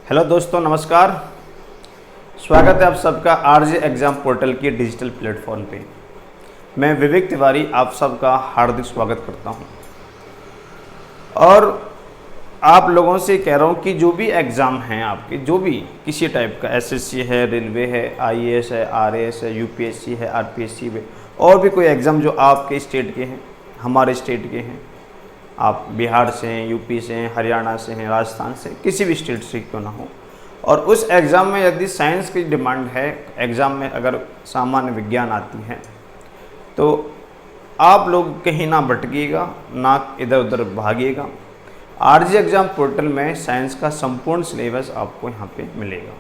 Hello दोस्तों, नमस्कार। स्वागत है आप सबका आरजे एग्ज़ाम पोर्टल के डिजिटल प्लेटफॉर्म पे। मैं विवेक तिवारी आप सबका हार्दिक स्वागत करता हूं और आप लोगों से कह रहा हूं कि जो भी एग्ज़ाम हैं आपके, जो भी किसी टाइप का एसएससी है, रेलवे है, आईएएस है, आरएएस है, यूपीएससी है, आरपीएससी है, और भी कोई एग्ज़ाम जो आपके स्टेट के हैं, हमारे स्टेट के हैं, आप बिहार से हैं, यूपी से हैं, हरियाणा से हैं, राजस्थान से, किसी भी स्टेट से क्यों ना हो, और उस एग्ज़ाम में यदि साइंस की डिमांड है, एग्ज़ाम में अगर सामान्य विज्ञान आती है, तो आप लोग कहीं ना भटकिएगा, ना इधर उधर भागिएगा। आरजे एग्ज़ाम पोर्टल में साइंस का संपूर्ण सिलेबस आपको यहाँ पे मिलेगा।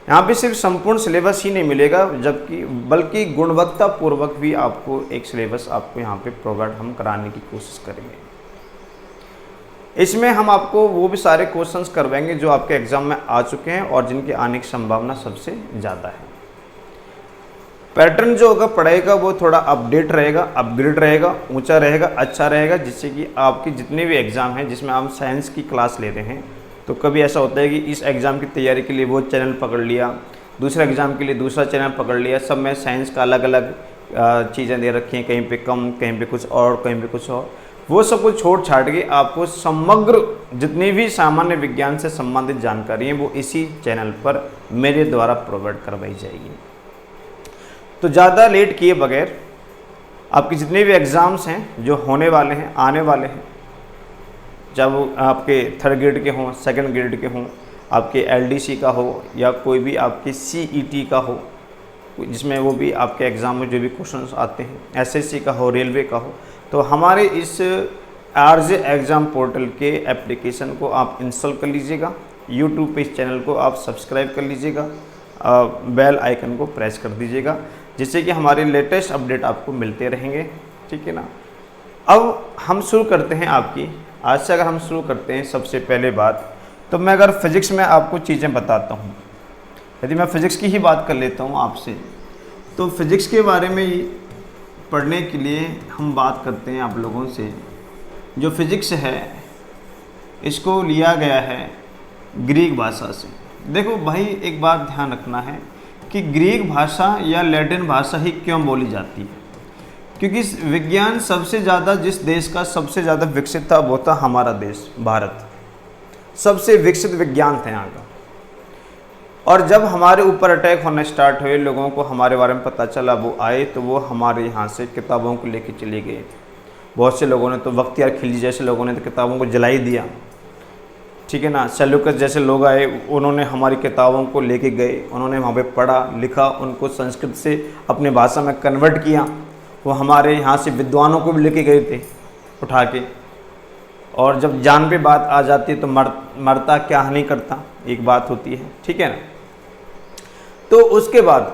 यहाँ पे सिर्फ संपूर्ण सिलेबस ही नहीं मिलेगा, जबकि बल्कि गुणवत्तापूर्वक भी आपको एक सिलेबस आपको यहाँ पे प्रोवाइड हम कराने की कोशिश करेंगे। इसमें हम आपको वो भी सारे क्वेश्चंस करवाएंगे जो आपके एग्ज़ाम में आ चुके हैं और जिनकी आने की संभावना सबसे ज़्यादा है। पैटर्न जो होगा पढ़ाई का वो थोड़ा अपडेट रहेगा, अपग्रेड रहेगा, ऊंचा रहेगा, अच्छा रहेगा, जिससे कि आपके जितने भी एग्ज़ाम हैं जिसमें आप साइंस की क्लास ले रहे हैं, तो कभी ऐसा होता है कि इस एग्ज़ाम की तैयारी के लिए वो चैनल पकड़ लिया, दूसरे एग्ज़ाम के लिए दूसरा चैनल पकड़ लिया, सब में साइंस का अलग अलग चीज़ें दे रखी हैं, कहीं पे कम, कहीं पे कुछ और, कहीं पे कुछ और। वो सब कुछ छोड़ छाड़ के आपको समग्र जितनी भी सामान्य विज्ञान से संबंधित जानकारी है वो इसी चैनल पर मेरे द्वारा प्रोवाइड करवाई जाएगी। तो ज़्यादा लेट किए बगैर आपके जितने भी एग्ज़ाम्स हैं जो होने वाले हैं, आने वाले हैं, चाहे वो आपके थर्ड ग्रेड के हों, सेकंड ग्रेड के हों, आपके एलडीसी का हो या कोई भी आपके सीईटी का हो, जिसमें वो भी आपके एग्ज़ाम में जो भी क्वेश्चंस आते हैं, एसएससी का हो, रेलवे का हो, तो हमारे इस आरजे एग्ज़ाम पोर्टल के एप्लीकेशन को आप इंस्टॉल कर लीजिएगा। यूट्यूब पे इस चैनल को आप सब्सक्राइब कर लीजिएगा, बेल आइकन को प्रेस कर दीजिएगा, जिससे कि हमारे लेटेस्ट अपडेट आपको मिलते रहेंगे। ठीक है ना। अब हम शुरू करते हैं आपकी आज से। अगर हम शुरू करते हैं सबसे पहले बात, तो मैं अगर फिज़िक्स में आपको चीज़ें बताता हूँ, यदि मैं फ़िज़िक्स की ही बात कर लेता हूँ आपसे, तो फिज़िक्स के बारे में पढ़ने के लिए हम बात करते हैं आप लोगों से। जो फिज़िक्स है इसको लिया गया है ग्रीक भाषा से। देखो भाई, एक बात ध्यान रखना है कि ग्रीक भाषा या लैटिन भाषा ही क्यों बोली जाती है, क्योंकि विज्ञान सबसे ज़्यादा जिस देश का सबसे ज़्यादा विकसित था वो था हमारा देश भारत। सबसे विकसित विज्ञान था यहाँ का। और जब हमारे ऊपर अटैक होने स्टार्ट हुए, लोगों को हमारे बारे में पता चला, वो आए तो वो हमारे यहाँ से किताबों को लेके चले गए। बहुत से लोगों ने तो बख्तियार खिलजी जैसे लोगों ने तो किताबों को जला ही दिया। ठीक है ना। सेल्यूकस जैसे लोग आए, उन्होंने हमारी किताबों को लेके गए, उन्होंने वहाँ पे पढ़ा लिखा, उनको संस्कृत से अपने भाषा में कन्वर्ट किया। वो हमारे यहाँ से विद्वानों को भी लेके गए थे उठा के। और जब जान पे बात आ जाती है तो मरता क्या नहीं करता, एक बात होती है। ठीक है ना। तो उसके बाद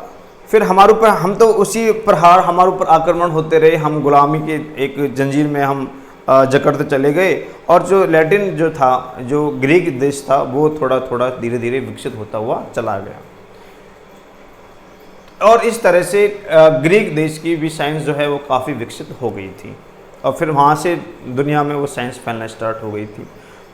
फिर हमारे ऊपर, हम तो उसी प्रहार, हमारे ऊपर आक्रमण होते रहे, हम गुलामी के एक जंजीर में हम जकड़ते चले गए। और जो लैटिन जो था, जो ग्रीक देश था, वो थोड़ा थोड़ा धीरे धीरे विकसित होता हुआ चला गया। और इस तरह से ग्रीक देश की भी साइंस जो है वो काफ़ी विकसित हो गई थी, और फिर वहाँ से दुनिया में वो साइंस फैलना स्टार्ट हो गई थी।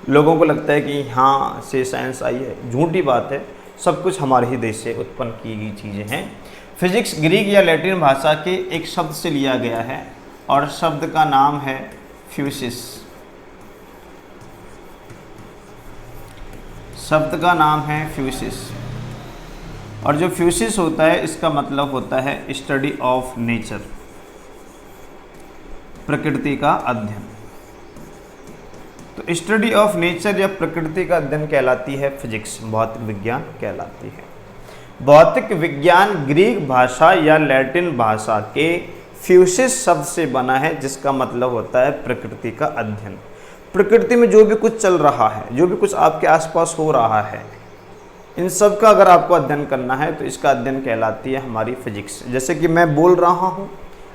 लोगों को लगता है कि यहाँ से साइंस आई है, झूठी बात है। सब कुछ हमारे ही देश से उत्पन्न की गई चीज़ें हैं। फिजिक्स ग्रीक या लैटिन भाषा के एक शब्द से लिया गया है और शब्द का नाम है फ्यूसिस। शब्द का नाम है फ्यूसिस। और जो फ्यूसिस होता है इसका मतलब होता है स्टडी ऑफ नेचर, प्रकृति का अध्ययन। तो स्टडी ऑफ नेचर या प्रकृति का अध्ययन कहलाती है फिजिक्स, भौतिक विज्ञान कहलाती है। भौतिक विज्ञान ग्रीक भाषा या लैटिन भाषा के फ्यूसिस शब्द से बना है, जिसका मतलब होता है प्रकृति का अध्ययन। प्रकृति में जो भी कुछ चल रहा है, जो भी कुछ आपके आसपास हो रहा है, इन सब का अगर आपको अध्ययन करना है तो इसका अध्ययन कहलाती है हमारी फिजिक्स। जैसे कि मैं बोल रहा हूँ,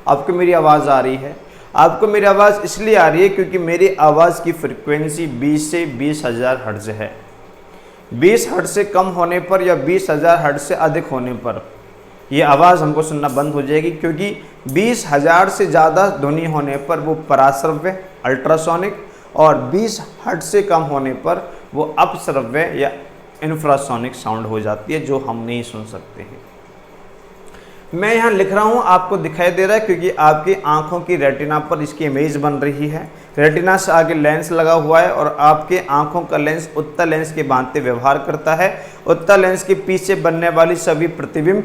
आपको मेरी आवाज़ आ रही है। आपको मेरी आवाज़ इसलिए आ रही है क्योंकि मेरी आवाज़ की फ्रिक्वेंसी 20 से 20,000 हर्ट्ज़ है। 20 हर्ट्ज़ से कम होने पर या 20,000 हर्ट्ज़ से अधिक होने पर ये आवाज़ हमको सुनना बंद हो जाएगी, क्योंकि 20,000 से ज़्यादा ध्वनि होने पर वो पराश्रव्य अल्ट्रासोनिक, और 20 हर्ट्ज़ से कम होने पर वो अपश्रव्य या इंफ्रासोनिक साउंड हो जाती है जो हम नहीं सुन सकते हैं। मैं यहाँ लिख रहा हूँ, आपको दिखाई दे रहा है क्योंकि आपकी आंखों की रेटिना पर इसकी इमेज बन रही है। रेटिना से आगे लेंस लगा हुआ है और आपके आंखों का लेंस उत्तल लेंस के भांति व्यवहार करता है। उत्तल लेंस के पीछे बनने वाली सभी प्रतिबिंब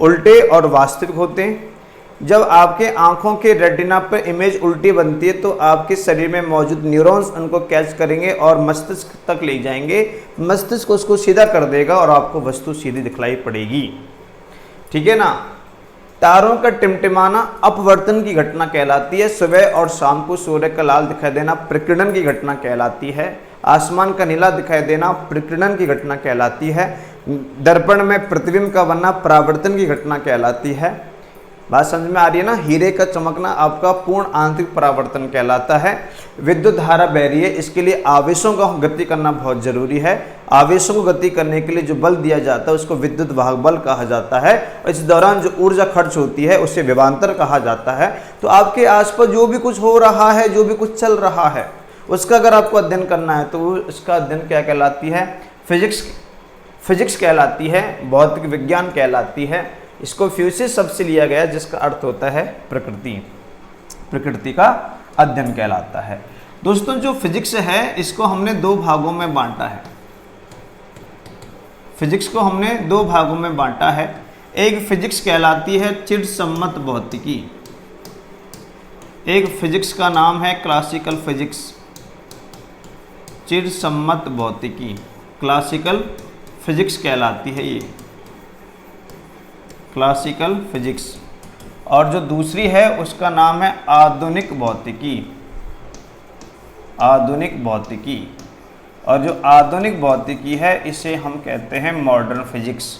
उल्टे और वास्तविक होते हैं। जब आपके आंखों के रेटिना पर इमेज उल्टी बनती है तो आपके शरीर में मौजूद न्यूरॉन्स उनको कैच करेंगे और मस्तिष्क तक ले जाएंगे। मस्तिष्क उसको सीधा कर देगा और आपको वस्तु सीधी दिखलाई पड़ेगी। ठीक है ना। तारों का टिमटिमाना अपवर्तन की घटना कहलाती है। सुबह और शाम को सूर्य का लाल दिखाई देना प्रकीर्णन की घटना कहलाती है। आसमान का नीला दिखाई देना प्रकीर्णन की घटना कहलाती है। दर्पण में प्रतिबिंब का बनना परावर्तन की घटना कहलाती है। बात समझ में आ रही है ना। हीरे का चमकना आपका पूर्ण आंतरिक परावर्तन कहलाता है। विद्युत धारा बह रही है, इसके लिए आवेशों का गति करना बहुत जरूरी है। आवेशों को गति करने के लिए जो बल दिया जाता है उसको विद्युत वाहक बल कहा जाता है। इस दौरान जो ऊर्जा खर्च होती है उसे विभवांतर कहा जाता है। तो आपके आसपास जो भी कुछ हो रहा है, जो भी कुछ चल रहा है, उसका अगर आपको अध्ययन करना है तो उसका अध्ययन क्या कहलाती है? फिजिक्स कहलाती है, भौतिक विज्ञान कहलाती है। इसको फ्यूसिस शब्द से लिया गया जिसका अर्थ होता है प्रकृति। प्रकृति का अध्ययन कहलाता है। दोस्तों जो फिजिक्स है इसको हमने दो भागों में बांटा है। फिजिक्स को हमने दो भागों में बांटा है। एक फिजिक्स कहलाती है चिरसम्मत भौतिकी। एक फिजिक्स का नाम है क्लासिकल फिजिक्स। चिरसम्मत भौतिकी क्लासिकल फिजिक्स कहलाती है ये, क्लासिकल फिजिक्स। और जो दूसरी है उसका नाम है आधुनिक भौतिकी। आधुनिक भौतिकी। और जो आधुनिक भौतिकी है इसे हम कहते हैं मॉडर्न फिजिक्स।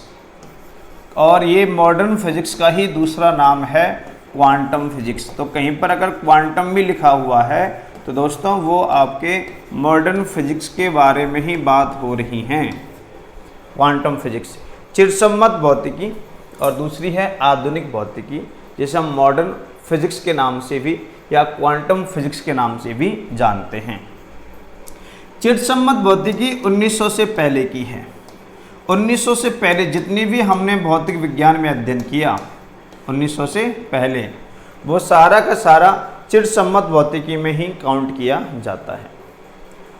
और ये मॉडर्न फिजिक्स का ही दूसरा नाम है क्वांटम फिजिक्स। तो कहीं पर अगर क्वांटम भी लिखा हुआ है तो दोस्तों वो आपके मॉडर्न फिजिक्स के बारे में ही बात हो रही हैं। क्वांटम फिजिक्स चिरसम्मत भौतिकी और दूसरी है आधुनिक भौतिकी, जिसे हम मॉडर्न फिजिक्स के नाम से भी या क्वांटम फिजिक्स के नाम से भी जानते हैं। चिरसम्मत भौतिकी 1900 से पहले की है। 1900 से पहले जितनी भी हमने भौतिक विज्ञान में अध्ययन किया 1900 से पहले, वो सारा का सारा चिरसम्मत भौतिकी में ही काउंट किया जाता है।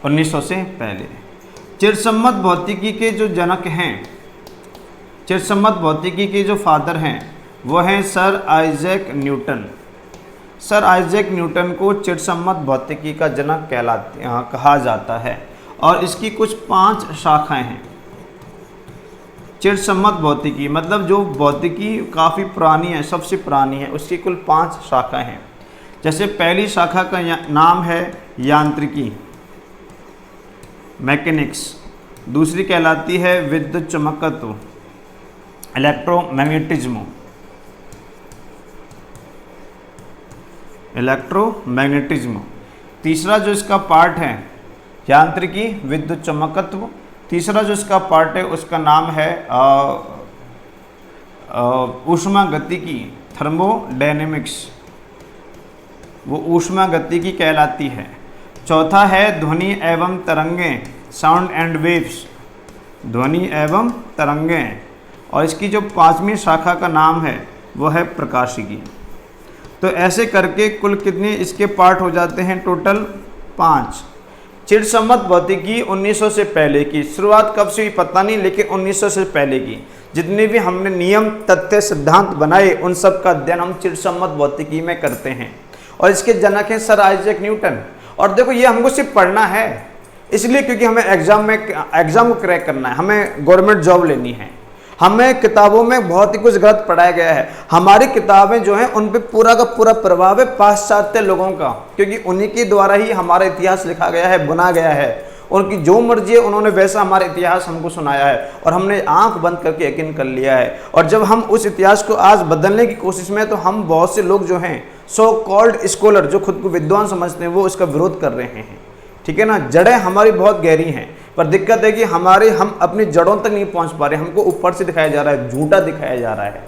1900 से पहले चिरसम्मत भौतिकी के जो जनक हैं, चिरसम्मत भौतिकी के जो फादर हैं वो हैं sir Isaac Newton. Sir Isaac Newton को चिरसम्मत भौतिकी का जनक कहा जाता है। और इसकी कुछ 5 शाखाएं हैं। चिरसम्मत भौतिकी मतलब जो भौतिकी काफ़ी पुरानी है, सबसे पुरानी है, उसकी कुल 5 शाखाएं हैं। जैसे पहली शाखा का नाम है यांत्रिकी, मैकेनिक्स। दूसरी कहलाती है विद्युत चुंबकत्व, इलेक्ट्रोमैग्नेटिज्म। इलेक्ट्रोमैग्नेटिज्म तीसरा जो इसका पार्ट है, यांत्रिकी, विद्युत चुंबकत्व। तीसरा जो इसका पार्ट है उसका नाम है ऊष्मागतिकी, थर्मोडायनेमिक्स, वो ऊष्मागतिकी कहलाती है। चौथा है ध्वनि एवं तरंगें, साउंड एंड वेव्स, ध्वनि एवं तरंगें। और इसकी जो 5वीं शाखा का नाम है वो है प्रकाशिकी। तो ऐसे करके कुल कितने इसके पार्ट हो जाते हैं? टोटल 5। चिरसम्मत भौतिकी 1900 से पहले की, शुरुआत कब से हुई पता नहीं, लेकिन 1900 से पहले की जितने भी हमने नियम, तथ्य, सिद्धांत बनाए उन सब का अध्ययन हम चिरसम्मत भौतिकी में करते हैं। और इसके जनक हैं सर आइजैक न्यूटन। और देखो ये हमको सिर्फ पढ़ना है इसलिए क्योंकि हमें एग्जाम को क्रैक करना है, हमें गवर्नमेंट जॉब लेनी है। हमें किताबों में बहुत ही कुछ गलत पढ़ाया गया है। हमारी किताबें जो हैं उन पे पूरा का पूरा प्रभाव है पाश्चात्य लोगों का, क्योंकि उन्हीं के द्वारा ही हमारा इतिहास लिखा गया है, बुना गया है। उनकी जो मर्जी है उन्होंने वैसा हमारा इतिहास हमको सुनाया है और हमने आंख बंद करके यकीन कर लिया है। और जब हम उस इतिहास को आज बदलने की कोशिश में, तो हम बहुत से लोग जो हैं सो कॉल्ड स्कॉलर, जो खुद को विद्वान समझते हैं, वो इसका विरोध कर रहे हैं। ठीक है ना। जड़ें हमारी बहुत गहरी हैं, पर दिक्कत है कि हम अपनी जड़ों तक नहीं पहुंच पा रहे। हमको ऊपर से दिखाया जा रहा है, झूठा दिखाया जा रहा है।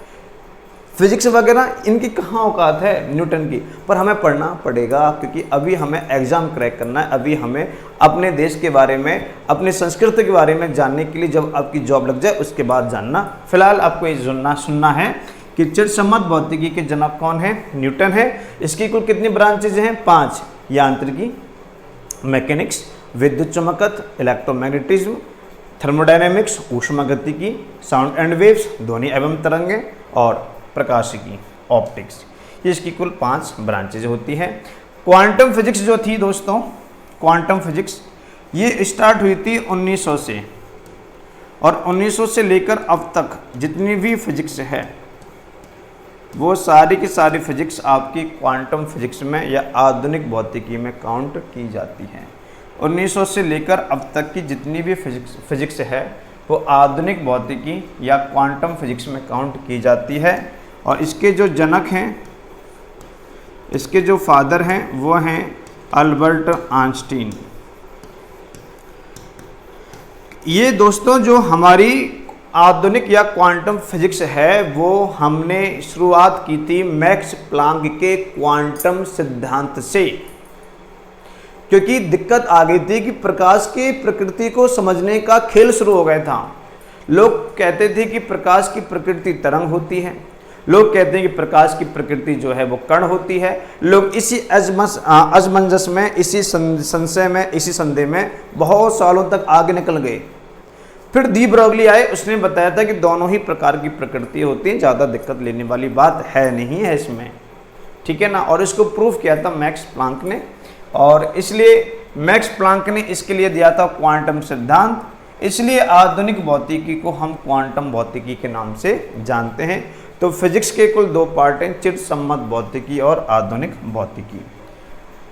फिजिक्स वगैरह इनकी कहाँ औकात है न्यूटन की, पर हमें पढ़ना पड़ेगा क्योंकि अभी हमें एग्ज़ाम क्रैक करना है। अभी हमें अपने देश के बारे में, अपनी संस्कृति के बारे में जानने के लिए जब आपकी जॉब लग जाए उसके बाद जानना। फिलहाल आपको ये सुनना है कि चिरसम्मत भौतिकी के जनक कौन है, न्यूटन है। इसकी कुल कितनी ब्रांचेज हैं, 5। यांत्रिकी, मैकेनिक्स, विद्युत चुंबकत्व, इलेक्ट्रोमैग्नेटिज्म, थर्मोडायनेमिक्स, ऊष्मागतिकी, साउंड एंड वेव्स, ध्वनि एवं तरंगें, और प्रकाशिकी, ऑप्टिक्स। ये इसकी कुल 5 ब्रांचेज होती हैं। क्वांटम फिजिक्स जो थी दोस्तों, क्वांटम फिजिक्स ये स्टार्ट हुई थी 1900 से, और 1900 से लेकर अब तक जितनी भी फिजिक्स है वो सारी की सारी फिजिक्स आपकी क्वांटम फिजिक्स में या आधुनिक भौतिकी में काउंट की जाती है। 1900 से लेकर अब तक की जितनी भी फिजिक्स है वो आधुनिक भौतिकी या क्वांटम फिजिक्स में काउंट की जाती है। और इसके जो जनक हैं, इसके जो फादर हैं वो हैं अल्बर्ट आइंस्टीन। ये दोस्तों जो हमारी आधुनिक या क्वांटम फिजिक्स है वो हमने शुरुआत की थी मैक्स प्लांक के क्वांटम सिद्धांत से, क्योंकि दिक्कत आ गई थी कि प्रकाश की प्रकृति को समझने का खेल शुरू हो गया था। लोग कहते थे कि प्रकाश की प्रकृति तरंग होती है, लोग कहते हैं कि प्रकाश की प्रकृति जो है वो कण होती है। लोग इसी असमंजस में, इसी संशय में, इसी संदेह में बहुत सालों तक आगे निकल गए। फिर डी ब्रोगली आए, उसने बताया था कि दोनों ही प्रकार की प्रकृति होती है, ज़्यादा दिक्कत लेने वाली बात है नहीं है इसमें, ठीक है ना। और इसको प्रूव किया था मैक्स प्लांक ने, और इसलिए मैक्स प्लांक ने इसके लिए दिया था क्वांटम सिद्धांत। इसलिए आधुनिक भौतिकी को हम क्वांटम भौतिकी के नाम से जानते हैं। तो फिजिक्स के कुल 2 पार्ट हैं, चिरसम्मत भौतिकी और आधुनिक भौतिकी,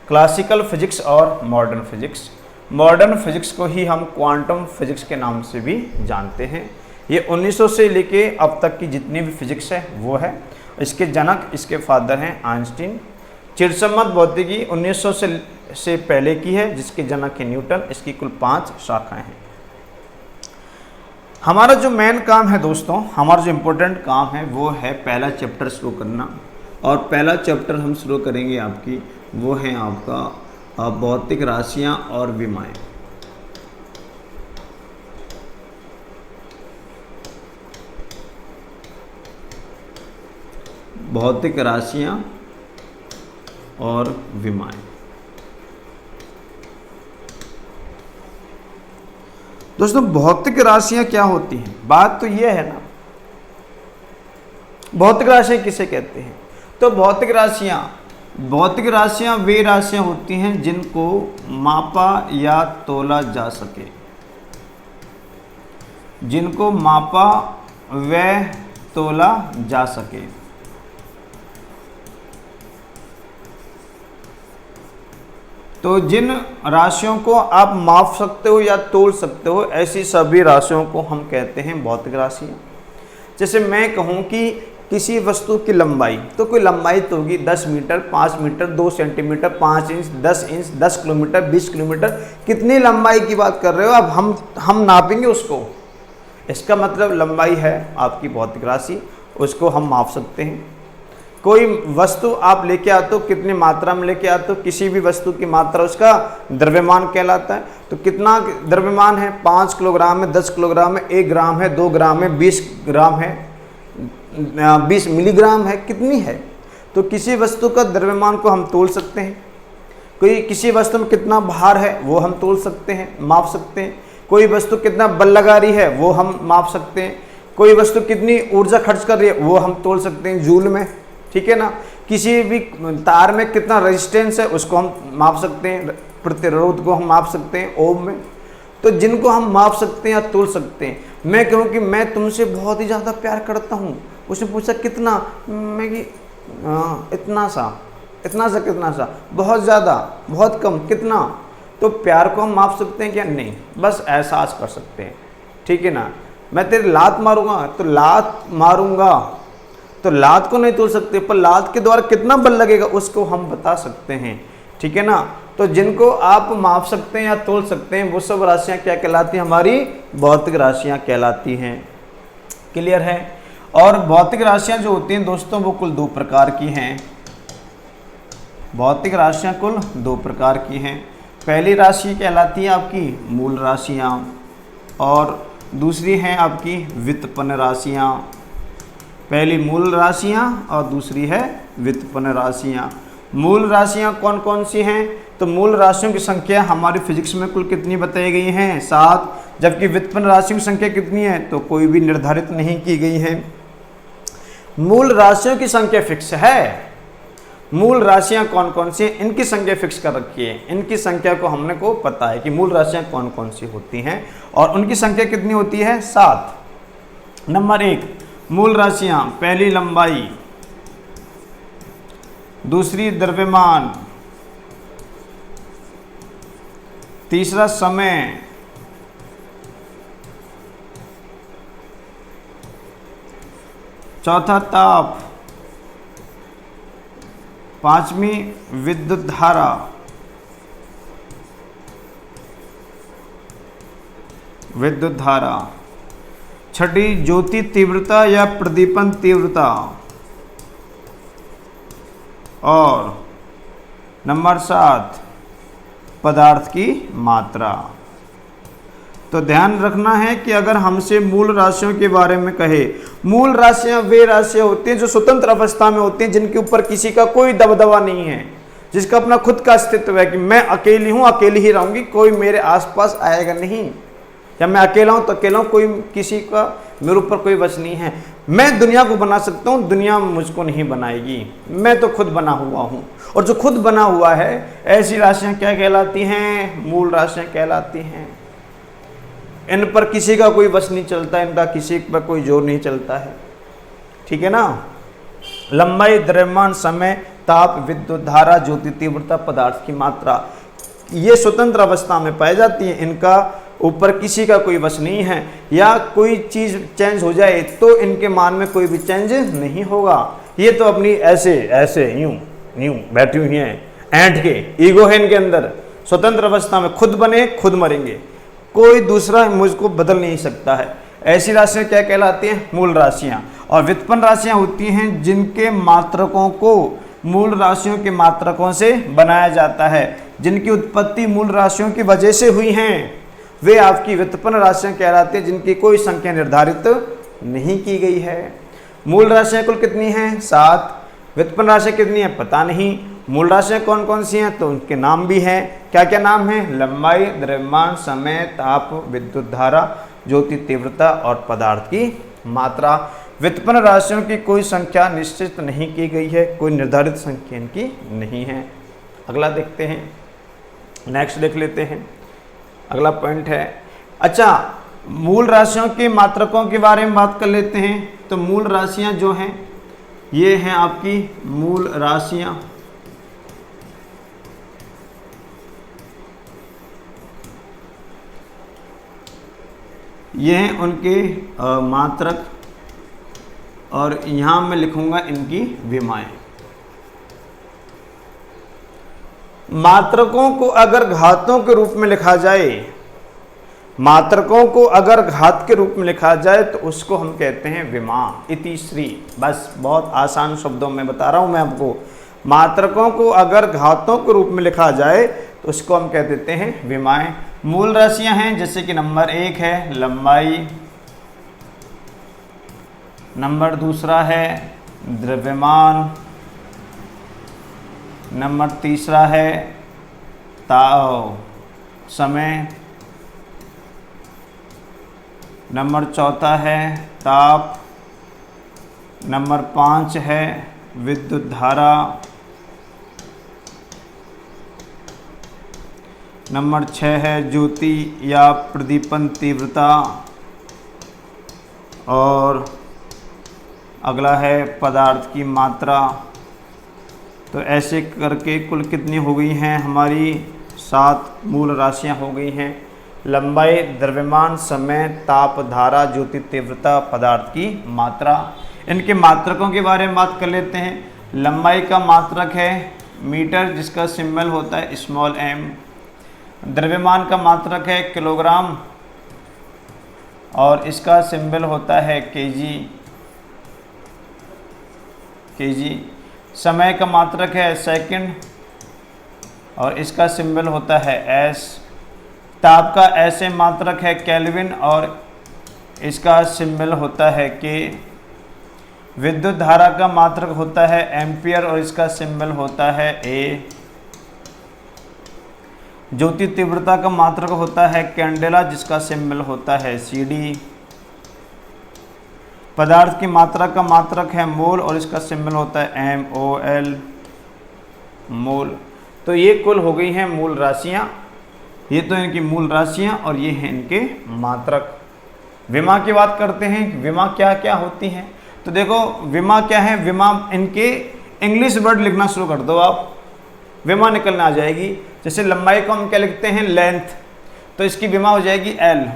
क्लासिकल फिजिक्स और मॉडर्न फिजिक्स। मॉडर्न फिजिक्स को ही हम क्वांटम फिजिक्स के नाम से भी जानते हैं। ये 1900 से लेके अब तक की जितनी भी फिजिक्स है वो है। इसके जनक, इसके फादर हैं आइंस्टीन। चिरसम्मत भौतिकी 1900 से पहले की है, जिसके जनक है न्यूटन। इसकी कुल 5 शाखाएं हैं। हमारा जो मेन काम है दोस्तों, हमारा जो इम्पोर्टेंट काम है वो है पहला चैप्टर शुरू करना। और पहला चैप्टर हम शुरू करेंगे आपकी, वो है आपका भौतिक राशियां और विमाएं। भौतिक राशियां और विमाएं। दोस्तों भौतिक राशियां क्या होती हैं? बात तो ये है ना, भौतिक राशियां किसे कहते हैं? तो भौतिक राशियां वे राशियां होती हैं जिनको मापा या तोला जा सके, जिनको मापा व तोला जा सके। तो जिन राशियों को आप माप सकते हो या तोल सकते हो, ऐसी सभी राशियों को हम कहते हैं भौतिक राशियाँ। जैसे मैं कहूँ कि किसी वस्तु की लंबाई, तो कोई लंबाई तो होगी 10 metre, 5 metre, 2 centimetre, 5 inch, 10 inch, 10 kilometre, 20 kilometre, कितनी लंबाई की बात कर रहे हो? अब हम नापेंगे उसको। इसका मतलब लंबाई है आपकी भौतिक राशि, उसको हम माप सकते हैं। कोई वस्तु आप लेके आते हो, कितनी मात्रा में लेके आते हो, किसी भी वस्तु की मात्रा उसका द्रव्यमान कहलाता है। तो कितना द्रव्यमान है? 5 किलोग्राम में, 10 किलोग्राम में, 1 ग्राम है, 2 ग्राम है, 20 ग्राम है, 20 मिलीग्राम है, कितनी है? तो किसी वस्तु का द्रव्यमान को हम तोल सकते हैं। कोई किसी वस्तु में कितना भार है वो हम तोल सकते हैं, माप सकते हैं। कोई वस्तु कितना बल लगा रही है वो हम माप सकते हैं। कोई वस्तु कितनी ऊर्जा खर्च कर रही है वो हम तोल सकते हैं जूल में, ठीक है ना। किसी भी तार में कितना रेजिस्टेंस है उसको हम माप सकते हैं, प्रतिरोध को हम माप सकते हैं ओम में। तो जिनको हम माप सकते हैं या तोल सकते हैं। मैं कहूँ कि मैं तुमसे बहुत ही ज़्यादा प्यार करता हूँ, उसने पूछा कितना, मैं कि इतना सा कितना सा, बहुत ज़्यादा, बहुत कम, कितना। तो प्यार को हम माप सकते हैं क्या? नहीं, बस एहसास कर सकते हैं, ठीक है ना। मैं तेरी लात मारूंगा तो लात को नहीं तोल सकते, पर लात के द्वारा कितना बल लगेगा उसको हम बता सकते हैं, ठीक है ना। तो जिनको आप माप सकते हैं या तोल सकते हैं वो सब राशियाँ क्या कहलाती हैं? हमारी भौतिक राशियाँ कहलाती हैं। क्लियर है। और भौतिक राशियां जो होती हैं दोस्तों वो कुल 2 प्रकार की हैं। भौतिक राशियां कुल 2 प्रकार की हैं। पहली राशि कहलाती है आपकी मूल राशियां और दूसरी हैं आपकी व्युत्पन्न राशियां। पहली मूल राशियां और दूसरी है व्युत्पन्न राशियां। मूल राशियां कौन कौन सी हैं? तो मूल राशियों की संख्या हमारी फिजिक्स में कुल कितनी बताई गई हैं? 7। जबकि व्युत्पन्न राशियों की संख्या कितनी है? तो कोई भी निर्धारित नहीं की गई है। मूल राशियों की संख्या फिक्स है। मूल राशियां कौन कौन सी हैं इनकी संख्या फिक्स कर रखी है। इनकी संख्या को हमने को पता है कि मूल राशियां कौन कौन सी होती हैं और उनकी संख्या कितनी होती है? 7। नंबर 1 मूल राशियां, पहली लंबाई, दूसरी द्रव्यमान, तीसरा समय, चौथा ताप, पांचवी विद्युत धारा, छठी ज्योति तीव्रता या प्रदीपन तीव्रता और नंबर 7 पदार्थ की मात्रा। तो ध्यान रखना है कि अगर हमसे मूल राशियों के बारे में कहे, मूल राशियां वे राशियां होती हैं जो स्वतंत्र अवस्था में होती हैं, जिनके ऊपर किसी का कोई दबदबा नहीं है, जिसका अपना खुद का अस्तित्व है कि मैं अकेली हूं, अकेली ही रहूंगी, कोई मेरे आसपास आएगा नहीं, या मैं अकेला हूं तो अकेला हूं, कोई किसी का मेरे ऊपर कोई वश नहीं है। मैं दुनिया को बना सकता हूं, दुनिया मुझको नहीं बनाएगी, मैं तो खुद बना हुआ हूं। और जो खुद बना हुआ है ऐसी राशियां क्या कहलाती हैं? मूल राशियां कहलाती हैं। इन पर किसी का कोई वश नहीं चलता, इनका किसी पर कोई जोर नहीं चलता है। ठीक है ना? लंबाई, द्रव्यमान, समय, ताप, विद्युत धारा, ज्योति तीव्रता, पदार्थ की मात्रा, ये स्वतंत्र अवस्था में पाई जाती है। इनका ऊपर किसी का कोई वश नहीं है, या कोई चीज चेंज हो जाए तो इनके मान में कोई भी चेंज नहीं होगा। ये तो अपनी ऐसे ऐसे यूं यूं बैठी हुई हैं, ऐंठ के, ईगो है इनके अंदर, स्वतंत्र अवस्था में खुद बने खुद मरेंगे, कोई दूसरा मुझको बदल नहीं सकता है। ऐसी राशियां क्या कहलाती हैं? मूल राशियां। और व्युत्पन्न राशियां होती हैं जिनके मात्रकों को मूल राशियों के मात्रकों से बनाया जाता है, जिनकी उत्पत्ति मूल राशियों की वजह से हुई हैं, वे आपकी व्युत्पन्न राशियां कहलाती हैं, जिनकी कोई संख्या निर्धारित नहीं की गई है। मूल राशियां कुल कितनी हैं? 7। व्युत्पन्न राशियां कितनी है? पता नहीं। मूल राशियां कौन कौन सी हैं? तो उनके नाम भी हैं। क्या क्या नाम हैं? लंबाई, द्रव्यमान, समय, ताप, विद्युत धारा, ज्योति तीव्रता और पदार्थ की मात्रा। व्युत्पन्न राशियों की कोई संख्या निश्चित नहीं की गई है, कोई निर्धारित संख्या इनकी नहीं है। अगला देखते हैं, नेक्स्ट देख लेते हैं। अगला पॉइंट है, अच्छा मूल राशियों के मात्रकों के बारे में बात कर लेते हैं। तो मूल राशियां जो हैं ये हैं आपकी मूल राशियां। ये हैं उनके मात्रक, और यहां मैं लिखूंगा इनकी विमाएं। मात्रकों को अगर घातों के रूप में लिखा जाए, मात्रकों को अगर घात के रूप में लिखा जाए तो उसको हम कहते हैं विमा इति श्री। बस बहुत आसान शब्दों में बता रहा हूं मैं आपको। मात्रकों को अगर घातों के रूप में लिखा जाए तो उसको हम कह देते हैं विमाएं। मूल राशियां हैं जैसे कि नंबर 1 है लंबाई, नंबर 2 है द्रव्यमान, नंबर 3 है समय, नंबर 4 है ताप, नंबर 5 है विद्युत धारा, नंबर 6 है ज्योति या प्रदीपन तीव्रता, और अगला है पदार्थ की मात्रा। तो ऐसे करके कुल कितनी हो गई हैं हमारी? 7 मूल राशियां हो गई हैं। लंबाई, द्रव्यमान, समय, ताप, धारा, ज्योति तीव्रता, पदार्थ की मात्रा। इनके मात्रकों के बारे में बात कर लेते हैं। लंबाई का मात्रक है मीटर, जिसका सिंबल होता है स्मॉल m। द्रव्यमान का मात्रक है किलोग्राम और इसका सिंबल होता है kg। kg। समय का मात्रक है सेकंड और इसका सिंबल होता है S। ताप का ऐसे मात्रक है केल्विन और इसका सिंबल होता है K। विद्युत धारा का मात्रक होता है एम्पियर और इसका सिंबल होता है A। ज्योति तीव्रता का मात्रक होता है कैंडेला जिसका सिंबल होता है CD। पदार्थ की मात्रा का मात्रक है मोल और इसका सिंबल होता है MOL, मोल। तो ये कुल हो गई हैं मूल राशियां। ये तो इनकी मूल राशियां और ये हैं इनके मात्रक। विमा की बात करते हैं, विमा क्या क्या होती हैं। तो देखो विमा क्या है, विमा इनके इंग्लिश वर्ड लिखना शुरू कर दो आप, विमा निकलने आ जाएगी। जैसे लंबाई को हम क्या लिखते हैं लेंथ, तो इसकी विमा हो जाएगी L,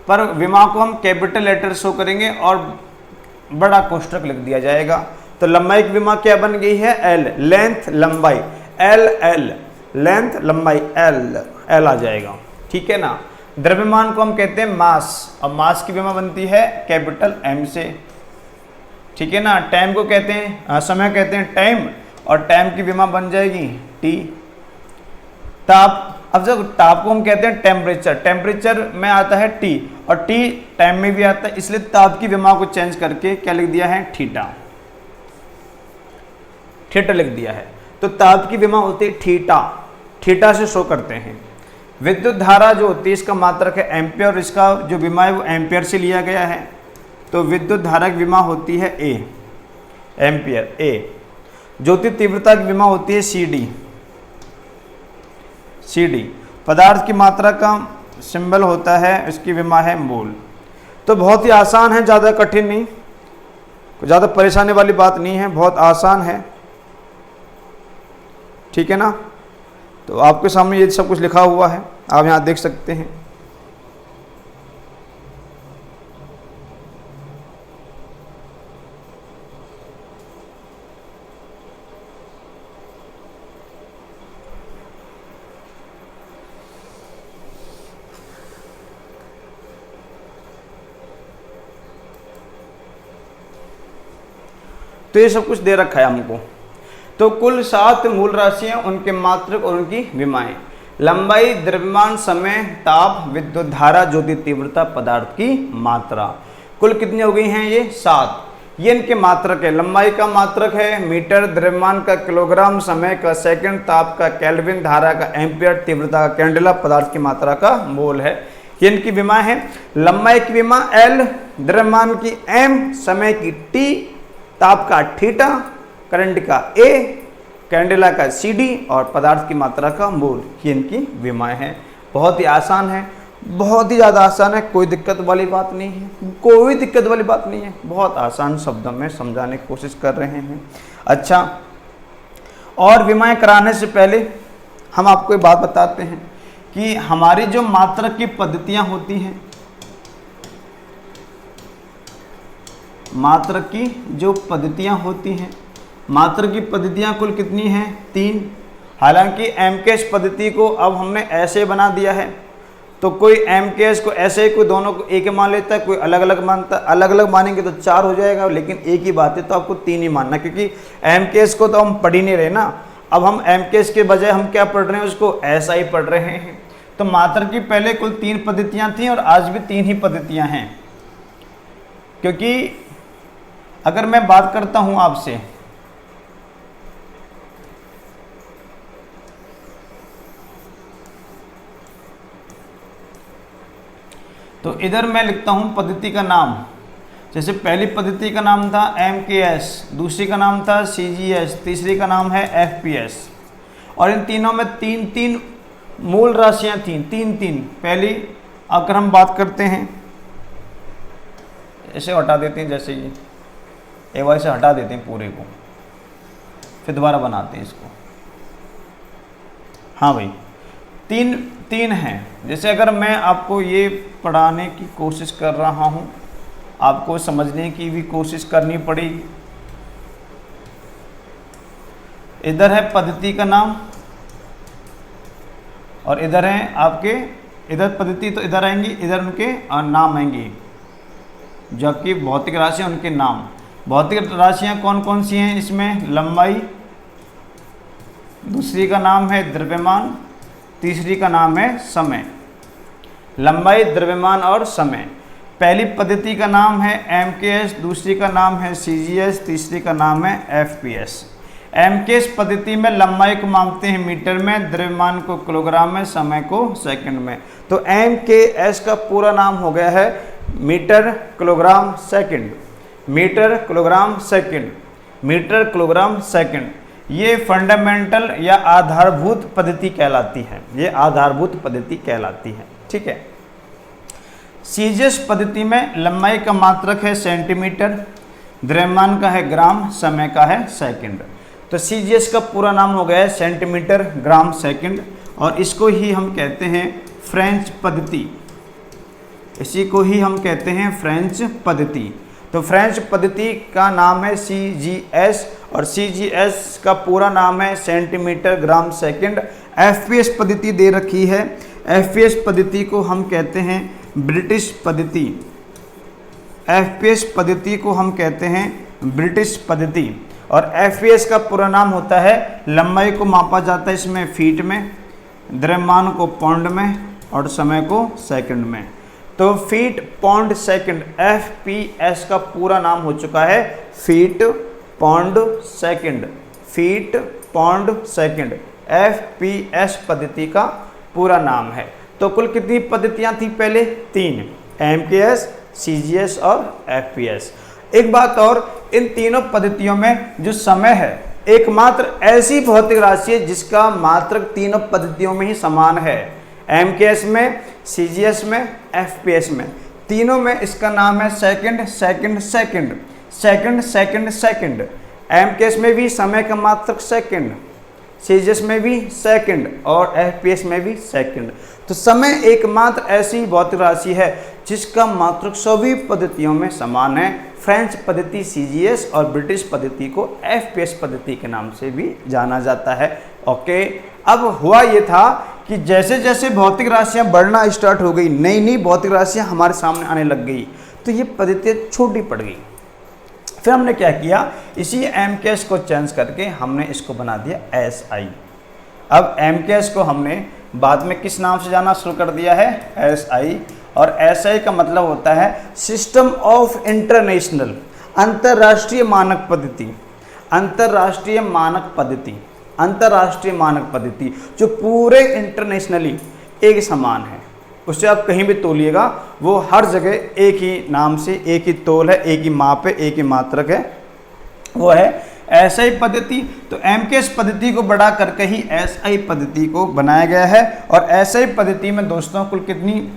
पर विमा को हम कैपिटल लेटर शो करेंगे और बड़ा कोष्ठक लिख दिया जाएगा। तो लंबाई की विमा क्या बन गई है L, लेंथ लंबाई L, लेंथ लंबाई L आ जाएगा, ठीक है ना। द्रव्यमान को हम कहते हैं मास, और मास की विमा बनती है कैपिटल M से, ठीक है ना। टाइम को कहते हैं, समय कहते हैं टाइम, और टाइम की विमा बन जाएगी T। ताप, अब जब ताप को हम कहते हैं टेम्परेचर, टेम्परेचर में आता है T और T टाइम में भी आता है, इसलिए ताप की विमा को चेंज करके क्या लिख दिया है थीटा, थीटा लिख दिया है। तो ताप की विमा होती है थीटा, थीटा से शो करते हैं। विद्युत धारा जो होती है इसका मात्रक है एम्पियर और इसका जो विमा है वो एम्पियर से लिया गया है। तो विद्युत धारा की विमा होती है A, एम्पियर A। ज्योति तीव्रता की विमा होती है CD। पदार्थ की मात्रा का सिंबल होता है, इसकी विमा है मोल। तो बहुत ही आसान है, ज़्यादा कठिन नहीं, ज़्यादा परेशानी वाली बात नहीं है, बहुत आसान है, ठीक है ना। तो आपके सामने ये सब कुछ लिखा हुआ है, आप यहाँ देख सकते हैं। तो ये सब कुछ दे रखा है हमको। तो कुल 7 मूल राशियां, उनके मात्रक और उनकी विमाएं। लंबाई, द्रव्यमान, समय, ताप, विद्युत धारा, ज्योति तीव्रता, पदार्थ की मात्रा, कुल कितनी हो गई हैं ये 7। ये इनके मात्रक है। लंबाई का मात्रक है मीटर, द्रव्यमान का किलोग्राम, समय का सेकंड, ताप का केल्विन, धारा का एम्पियर, तीव्रता का कैंडेला, पदार्थ की मात्रा का मोल है। ये इनकी विमा है। लंबाई की विमा L, द्रव्यमान की M, समय की T, ताप का थीटा, करंट का A, कैंडेला का CD और पदार्थ की मात्रा का मोल, ये इनकी विमाएं हैं। बहुत ही आसान है, बहुत ही ज़्यादा आसान है, कोई दिक्कत वाली बात नहीं है, कोई दिक्कत वाली बात नहीं है, बहुत आसान शब्दों में समझाने की कोशिश कर रहे हैं। अच्छा, और विमाएं कराने से पहले हम आपको एक बात बताते हैं कि हमारी जो मात्रक की पद्धतियाँ होती हैं, मात्रक की जो पद्धतियाँ होती हैं, मात्रक की पद्धतियाँ कुल कितनी हैं 3। हालांकि MKS पद्धति को अब हमने ऐसे बना दिया है, तो कोई MKS को ऐसे, कोई दोनों को एक ही मान लेता है, कोई अलग अलग मानता है। अलग अलग मानेंगे तो 4 हो जाएगा, लेकिन एक ही बात है तो आपको 3 ही मानना, क्योंकि MKS को तो हम पढ़ ही नहीं रहे ना। अब हम MKS के बजाय हम क्या पढ़ रहे हैं, उसको ऐसा ही पढ़ रहे हैं। तो मात्रक की पहले कुल 3 पद्धतियाँ थीं और आज भी 3 ही पद्धतियाँ हैं। क्योंकि अगर मैं बात करता हूं आपसे, तो इधर मैं लिखता हूं पद्धति का नाम। जैसे पहली पद्धति का नाम था MKS, दूसरी का नाम था CGS, तीसरी का नाम है FPS। और इन तीनों में 3-3 मूल राशियां थीं, 3-3। पहली अगर हम बात करते हैं, ऐसे हटा देते हैं, जैसे ये AY से हटा देते हैं पूरे को, फिर दोबारा बनाते हैं इसको। हाँ भाई, 3 हैं। जैसे अगर मैं आपको ये पढ़ाने की कोशिश कर रहा हूँ, आपको समझने की भी कोशिश करनी पड़ेगी। इधर है पद्धति का नाम और इधर है आपके, इधर पद्धति तो इधर आएंगी, इधर उनके नाम आएंगे, जबकि भौतिक राशि उनके नाम। भौतिक राशियां कौन कौन सी हैं इसमें? लंबाई, दूसरी का नाम है द्रव्यमान, तीसरी का नाम है समय। लंबाई, द्रव्यमान और समय। पहली पद्धति का नाम है MKS, दूसरी का नाम है CGS, तीसरी का नाम है FPS। MKS पद्धति में लंबाई को मापते हैं मीटर में, द्रव्यमान को किलोग्राम में, समय को सेकंड में। तो MKS का पूरा नाम हो गया है metre kilogram second, metre kilogram second, metre kilogram second. ये फंडामेंटल या आधारभूत पद्धति कहलाती है, ये आधारभूत पद्धति कहलाती है। ठीक है। CGS पद्धति में लंबाई का मात्रक है सेंटीमीटर, द्रव्यमान का है ग्राम, समय का है सेकंड। तो CGS का पूरा नाम हो गया है सेंटीमीटर ग्राम सेकंड, और इसको ही हम कहते हैं फ्रेंच पद्धति, इसी को ही हम कहते हैं फ्रेंच पद्धति। तो फ्रेंच पद्धति का नाम है CGS, और CGS का पूरा नाम है सेंटीमीटर ग्राम सेकंड। FPS पद्धति दे रखी है, FPS पद्धति को हम कहते हैं ब्रिटिश पद्धति, FPS पद्धति को हम कहते हैं ब्रिटिश पद्धति। और FPS का पूरा नाम होता है, लंबाई को मापा जाता है इसमें फीट में, द्रव्यमान को पाउंड में और समय को सेकंड में। तो फीट पाउंड सेकंड, FPS का पूरा नाम हो चुका है feet pound second, feet pound second FPS पद्धति का पूरा नाम है। तो कुल कितनी पद्धतियां थी पहले? 3, MKS, CGS और FPS। एक बात और, इन तीनों पद्धतियों में जो समय है एकमात्र ऐसी भौतिक राशि है जिसका मात्रक तीनों पद्धतियों में ही समान है। MKS में, CGS में, FPS में, तीनों में इसका नाम है second second second, second second second. MKS में भी समय का मात्रक सेकंड, CGS में भी सेकंड और FPS में भी सेकंड। तो समय एकमात्र ऐसी भौतिक राशि है जिसका मात्रक सभी पद्धतियों में समान है। फ्रेंच पद्धति CGS और ब्रिटिश पद्धति को FPS पद्धति के नाम से भी जाना जाता है। ओके, अब हुआ ये था कि जैसे जैसे भौतिक राशियां बढ़ना स्टार्ट हो गई, नई नई भौतिक राशियां हमारे सामने आने लग गई, तो ये पद्धतियाँ छोटी पड़ गई। फिर हमने क्या किया, इसी MKS को चेंज करके हमने इसको बना दिया SI। अब MKS को हमने बाद में किस नाम से जाना शुरू कर दिया है? SI। और SI का मतलब होता है सिस्टम ऑफ इंटरनेशनल, अंतर्राष्ट्रीय मानक पद्धति, अंतर्राष्ट्रीय मानक पद्धति, अंतर्राष्ट्रीय मानक पद्धति जो पूरे इंटरनेशनली एक समान है। उससे आप कहीं भी तोलिएगा वो हर जगह एक ही नाम से, एक ही तोल है, एक ही माप है, एक ही मात्रक है, वो है SI पद्धति। तो MKS पद्धति को बढ़ा करके ही SI पद्धति को बनाया गया है। और SI पद्धति में दोस्तों कुल कितनी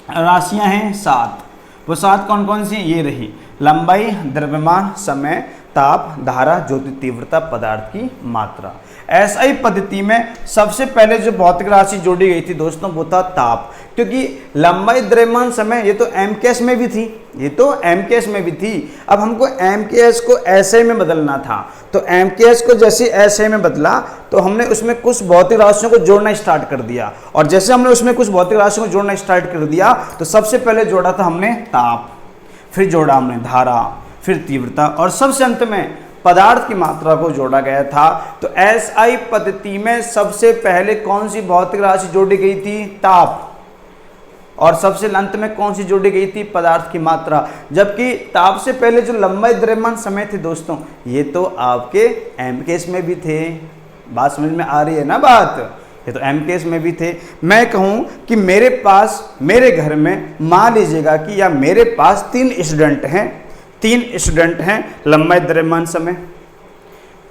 राशियां हैं? 7। वो 7 कौन कौन सी? ये रही लंबाई, द्रव्यमान, समय, ताप, धारा, ज्योति तीव्रता, पदार्थ की मात्रा। SI पद्धति में सबसे पहले जो भौतिक राशि जोड़ी गई थी दोस्तों वो था ताप, क्योंकि लंबाई, द्रव्यमान, समय ये तो MKS में भी थी, ये तो MKS में भी थी। अब हमको MKS को SI में बदलना था, तो MKS को जैसे SI में बदला तो हमने उसमें कुछ भौतिक राशियों को जोड़ना स्टार्ट कर दिया। और जैसे हमने उसमें कुछ भौतिक राशियों को जोड़ना स्टार्ट कर दिया तो सबसे पहले जोड़ा था हमने ताप, फिर जोड़ा हमने धारा, फिर तीव्रता, और सबसे अंत में पदार्थ की मात्रा को जोड़ा गया था। तो SI पद्धति में सबसे पहले कौन सी भौतिक राशि जोड़ी गई थी? ताप। और सबसे अंत में कौन सी जोड़ी गई थी? पदार्थ की मात्रा। जबकि ताप से पहले जो लंबाई, द्रव्यमान, समय थे दोस्तों ये तो आपके MKS में भी थे। बात समझ में आ रही है ना बात? ये तो MKS में भी थे। मैं कहूँ कि मेरे पास, मेरे घर में मान लीजिएगा कि या मेरे पास 3 स्टूडेंट हैं, 3 स्टूडेंट हैं, लंबाई, द्रव्यमान, समय।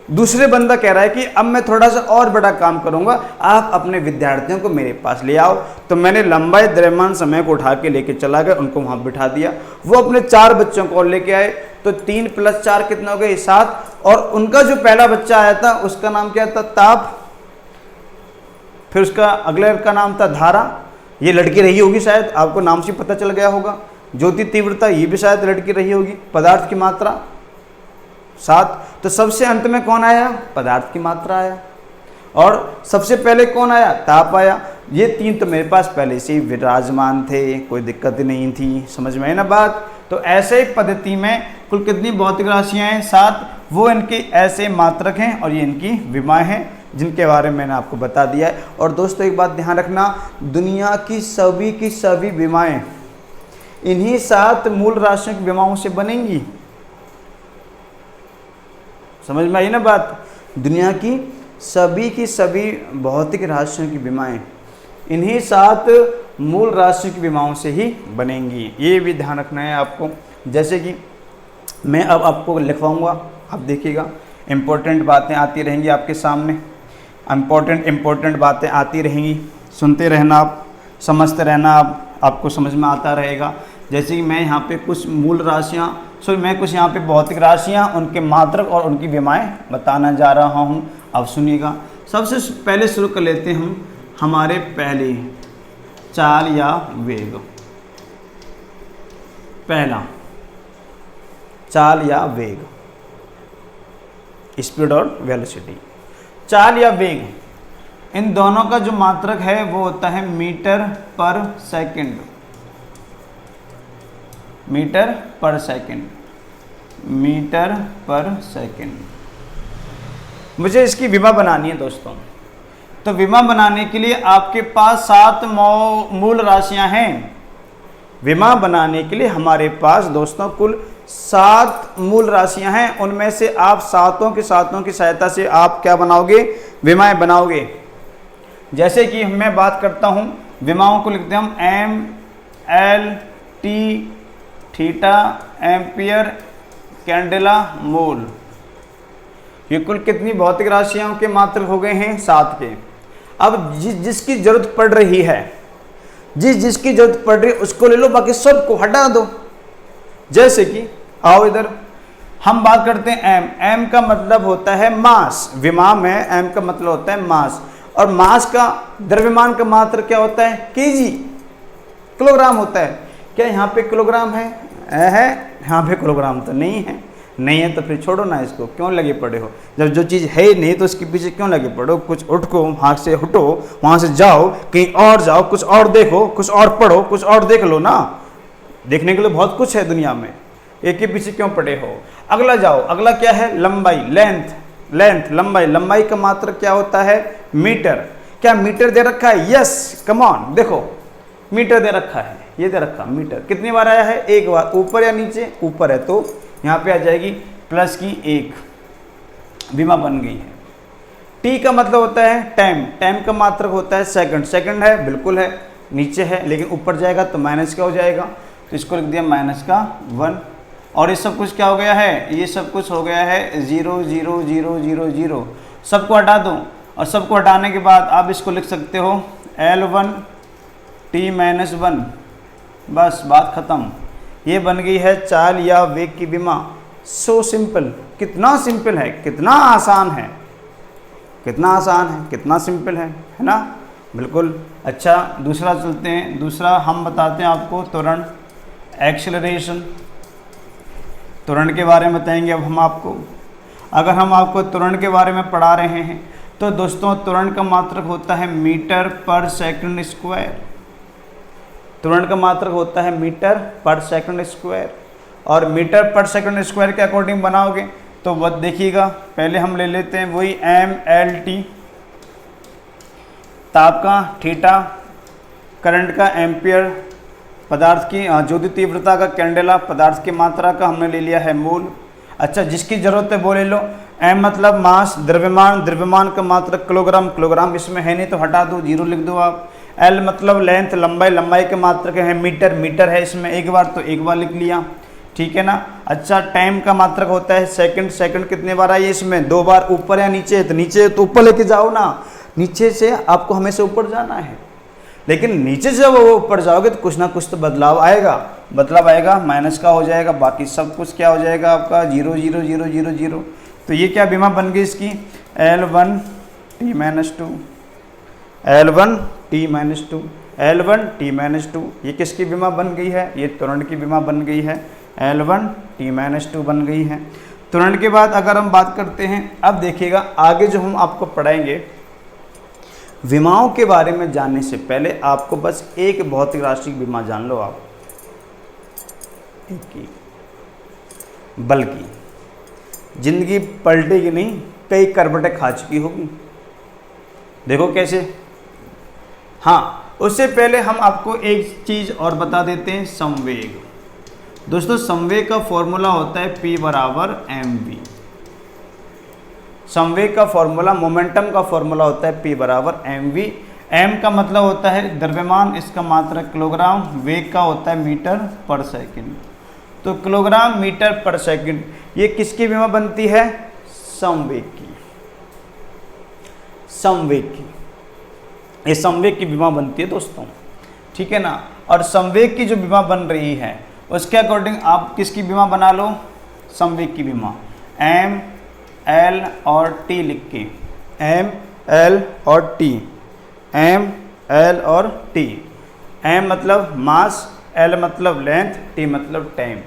दूसरे बंदा कह रहा है कि अब मैं थोड़ा सा और बड़ा काम करूंगा, आप अपने विद्यार्थियों को मेरे पास ले आओ। तो मैंने लंबाई, द्रव्यमान, समय को उठा के लेके चला गया, उनको वहाँ बिठा दिया। वो अपने 4 बच्चों को और लेके आए, तो 3 + 4 कितना हो गए? 7। और उनका जो पहला बच्चा आया था उसका नाम क्या था? ताप। फिर उसका अगले का नाम था धारा, ये लड़की रही होगी शायद, आपको नाम से पता चल गया होगा। ज्योति तीव्रता, ये भी शायद लड़की रही होगी। पदार्थ की मात्रा 7। तो सबसे अंत में कौन आया? पदार्थ की मात्रा आया। और सबसे पहले कौन आया? ताप आया। ये 3 तो मेरे पास पहले से ही विराजमान थे, कोई दिक्कत नहीं थी। समझ में आई ना बात? तो ऐसे ही पद्धति में कुल कितनी भौतिक राशियां हैं? 7। वो इनके ऐसे मात्रक हैं और ये इनकी विमाएं हैं जिनके बारे में मैंने आपको बता दिया है। और दोस्तों एक बात ध्यान रखना, दुनिया की सभी विमाएं इन्हीं 7 मूल राशियों की विमाओं से बनेंगी। समझ में आई ना बात? दुनिया की सभी भौतिक राशियों की विमाएं इन्हीं 7 मूल राशियों की विमाओं से ही बनेंगी। ये भी ध्यान रखना है आपको। जैसे कि मैं अब आपको लिखवाऊंगा, आप देखिएगा, इम्पोर्टेंट बातें आती रहेंगी आपके सामने, इम्पोर्टेंट बातें आती रहेंगी, सुनते रहना आप, समझते रहना आप, आपको समझ में आता रहेगा। जैसे कि मैं यहाँ पे कुछ मूल राशियाँ मैं कुछ यहाँ पे भौतिक राशियाँ, उनके मात्रक और उनकी विमाएं बताना जा रहा हूँ। अब सुनिएगा, सबसे पहले शुरू कर लेते हैं हम हमारे पहले चाल या वेग। पहला चाल या वेग, स्पीड और वेलोसिटी। चाल या वेग, इन दोनों का जो मात्रक है वो होता है मीटर पर सेकंड। मीटर पर सेकंड, मीटर पर सेकंड। मुझे इसकी विमा बनानी है दोस्तों। तो विमा बनाने के लिए आपके पास 7 मूल राशियां हैं। विमा बनाने के लिए हमारे पास दोस्तों कुल 7 मूल राशियां हैं। उनमें से आप सातों की सहायता से आप क्या बनाओगे? विमाएं बनाओगे। जैसे कि मैं बात करता हूं, विमाओं को लिखते हैं हम M, L, T, theta, ampere, candela, mole. ये कुल कितनी भौतिक राशियों के मात्रक हो गए हैं? 7 के। अब जिसकी जरूरत पड़ रही है, जिसकी जरूरत पड़ रही है उसको ले लो, बाकी सबको हटा दो। जैसे कि आओ इधर, हम बात करते हैं एम। एम का मतलब होता है मास। विमा में एम का मतलब होता है मास, और मास का द्रव्यमान का मात्र क्या होता है? केजी, किलोग्राम होता है। क्या यहाँ पे किलोग्राम है? यहाँ पे किलोग्राम तो नहीं है। नहीं है तो फिर छोड़ो ना, इसको क्यों लगे पड़े हो? जब जो चीज़ है ही नहीं तो उसके पीछे क्यों लगे पड़ो? कुछ उठो, वहाँ से हटो, वहाँ से जाओ, कहीं और जाओ, कुछ और देखो, कुछ और पढ़ो, कुछ और देख लो ना। देखने के लिए बहुत कुछ है दुनिया में, एक के पीछे क्यों पड़े हो? अगला जाओ, अगला क्या है? लंबाई, लेंथ, लंबाई। लंबाई का मात्रक क्या होता है? मीटर। क्या मीटर दे रखा है? यस, कम ऑन, देखो मीटर दे रखा है, ये दे रखा मीटर। कितनी बार आया है? एक बार। ऊपर या नीचे? ऊपर है तो यहाँ पे आ जाएगी प्लस की 1, विमा बन गई है। टी का मतलब होता है टाइम। टाइम का मात्रक होता है सेकंड। सेकंड है, बिल्कुल है, नीचे है, लेकिन ऊपर जाएगा तो माइनस का हो जाएगा, तो इसको लिख दिया -1। और ये सब कुछ क्या हो गया है? ये सब कुछ हो गया है 0 0 0 0 0। सबको हटा दो, और सबको हटाने के बाद आप इसको लिख सकते हो L1 T-1। बस बात खत्म। ये बन गई है चाल या वेग की विमा। So simple. कितना सिंपल है, कितना आसान है, कितना आसान है, कितना सिंपल है ना? बिल्कुल। अच्छा, दूसरा चलते हैं। दूसरा हम बताते हैं आपको त्वरण, एक्सेलरेशन। त्वरण के बारे में बताएंगे अब हम आपको। अगर हम आपको त्वरण के बारे में पढ़ा रहे हैं तो दोस्तों त्वरण का मात्रक होता है मीटर पर सेकंड स्क्वायर। त्वरण का मात्रक होता है मीटर पर सेकंड स्क्वायर। और मीटर पर सेकंड स्क्वायर के अकॉर्डिंग बनाओगे तो वह देखिएगा, पहले हम ले लेते हैं वही mLT, ताप का थीटा, करंट का एम्पियर, पदार्थ की ज्योति तीव्रता का कैंडेला, पदार्थ की मात्रा का हमने ले लिया है मोल। अच्छा, जिसकी जरूरत है वो ले लो। m मतलब मास, द्रव्यमान, द्रव्यमान का मात्रक किलोग्राम, किलोग्राम इसमें है नहीं तो हटा दो, 0 लिख दो आप। L मतलब लेंथ, लंबाई, लंबाई के मात्रक है मीटर, मीटर है इसमें एक बार तो एक बार लिख लिया, ठीक है ना। अच्छा, टाइम का मात्रक होता है सेकंड। सेकंड कितने बार आई इसमें? 2 बार। ऊपर या नीचे? तो नीचे तो ऊपर लेके जाओ ना, नीचे से आपको हमेशा ऊपर जाना है, लेकिन नीचे से जब वो ऊपर जाओगे तो कुछ ना कुछ तो बदलाव आएगा। बदलाव आएगा, माइनस का हो जाएगा, बाकी सब कुछ क्या हो जाएगा आपका? 0 0 0 0 0। तो ये क्या विमा बन गई इसकी? L1 T-2, L1 T-2, L1 T-2। ये किसकी विमा बन गई है? ये त्वरण की विमा बन गई है। L1 T-2 बन गई है। त्वरण के बाद अगर हम बात करते हैं, अब देखिएगा आगे जो हम आपको पढ़ाएंगे, विमाओं के बारे में जानने से पहले आपको बस एक भौतिक राशि की विमा जान लो आप, एक की। बल की। जिंदगी पलटेगी नहीं, कई करवटें खा चुकी होगी। देखो कैसे। हाँ, उससे पहले हम आपको एक चीज़ और बता देते हैं, संवेग। दोस्तों संवेग का फॉर्मूला होता है P बराबर mv। संवेग का फॉर्मूला, मोमेंटम का फॉर्मूला होता है P बराबर mv। m का मतलब होता है द्रव्यमान, इसका मात्रक किलोग्राम, वेग का होता है मीटर पर सेकंड। तो किलोग्राम मीटर पर सेकंड, ये किसकी विमा बनती है? संवेग की। संवेग की, ये संवेग की विमा बनती है दोस्तों, ठीक है ना। और संवेग की जो विमा बन रही है उसके अकॉर्डिंग आप किसकी विमा बना लो? संवेग की विमा। m, l और t लिख के, m, l और t, m, l और t। m मतलब मास, l मतलब लेंथ, t मतलब टाइम।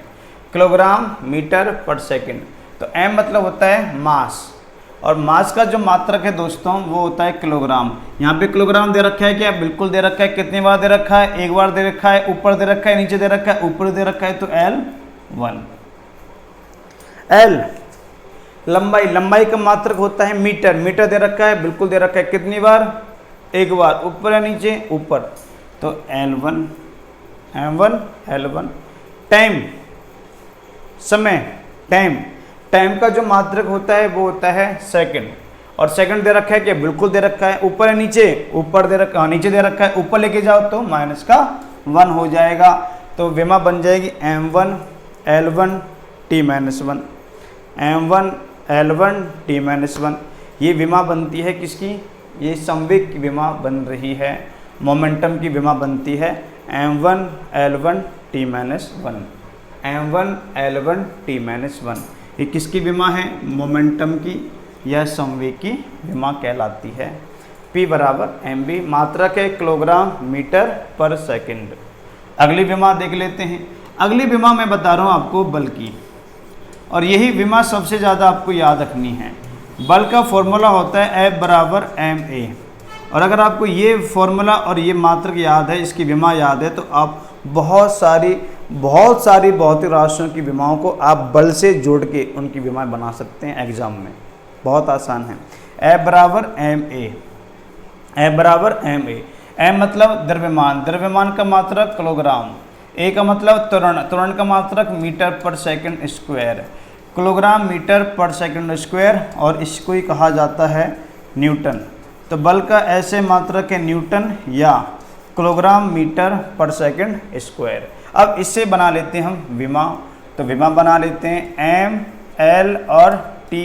किलोग्राम मीटर पर सेकंड। तो m मतलब होता है मास, और मास का जो मात्रक है दोस्तों वो होता है किलोग्राम। यहाँ पे किलोग्राम दे रखा है क्या? बिल्कुल दे रखा है। कितनी बार दे रखा है? एक बार दे रखा है। ऊपर दे रखा है, नीचे दे रखा है, ऊपर दे रखा है, तो L1। L लंबाई, लंबाई का मात्रक होता है मीटर, मीटर दे रखा है, बिल्कुल दे रखा है। कितनी बार? एक बार। ऊपर या नीचे? ऊपर, तो L1, M1, L1। टाइम, समय, टाइम, टाइम का जो मात्रक होता है वो होता है सेकंड, और सेकंड दे रखा है कि बिल्कुल दे रखा है। ऊपर है नीचे? ऊपर दे रखा है, नीचे दे रखा है, ऊपर लेके जाओ तो माइनस का 1 हो जाएगा। तो विमा बन जाएगी m1 l1 t-1, m1 l1 t-1। ये विमा बनती है किसकी? ये संवेग की विमा बन रही है, मोमेंटम की विमा बनती है m1 l1 t-1, m1 l1 t-1। ये किसकी विमा है? मोमेंटम की या संवेग की विमा कहलाती है। P बराबर mv, मात्रक है किलोग्राम मीटर पर सेकंड। अगली विमा देख लेते हैं। अगली विमा मैं बता रहा हूँ आपको बल की, और यही विमा सबसे ज़्यादा आपको याद रखनी है। बल का फॉर्मूला होता है F बराबर ma, और अगर आपको ये फॉर्मूला और ये मात्रक याद है, इसकी विमा याद है, तो आप बहुत सारी भौतिक राशियों की विमाओं को आप बल से जोड़ के उनकी विमाएं बना सकते हैं एग्जाम में। बहुत आसान है। F बराबर ma, F बराबर ma। m मतलब द्रव्यमान, द्रव्यमान का मात्रक किलोग्राम। a का मतलब त्वरण, त्वरण का मात्रक मीटर पर सेकंड स्क्वायर, किलोग्राम मीटर पर सेकंड स्क्वायर, और इसको ही कहा जाता है न्यूटन। तो बल का ऐसे मात्रक है न्यूटन या किलोग्राम मीटर पर सेकंड स्क्वायर। अब इससे बना लेते हैं हम विमा। तो विमा बना लेते हैं m, l और t।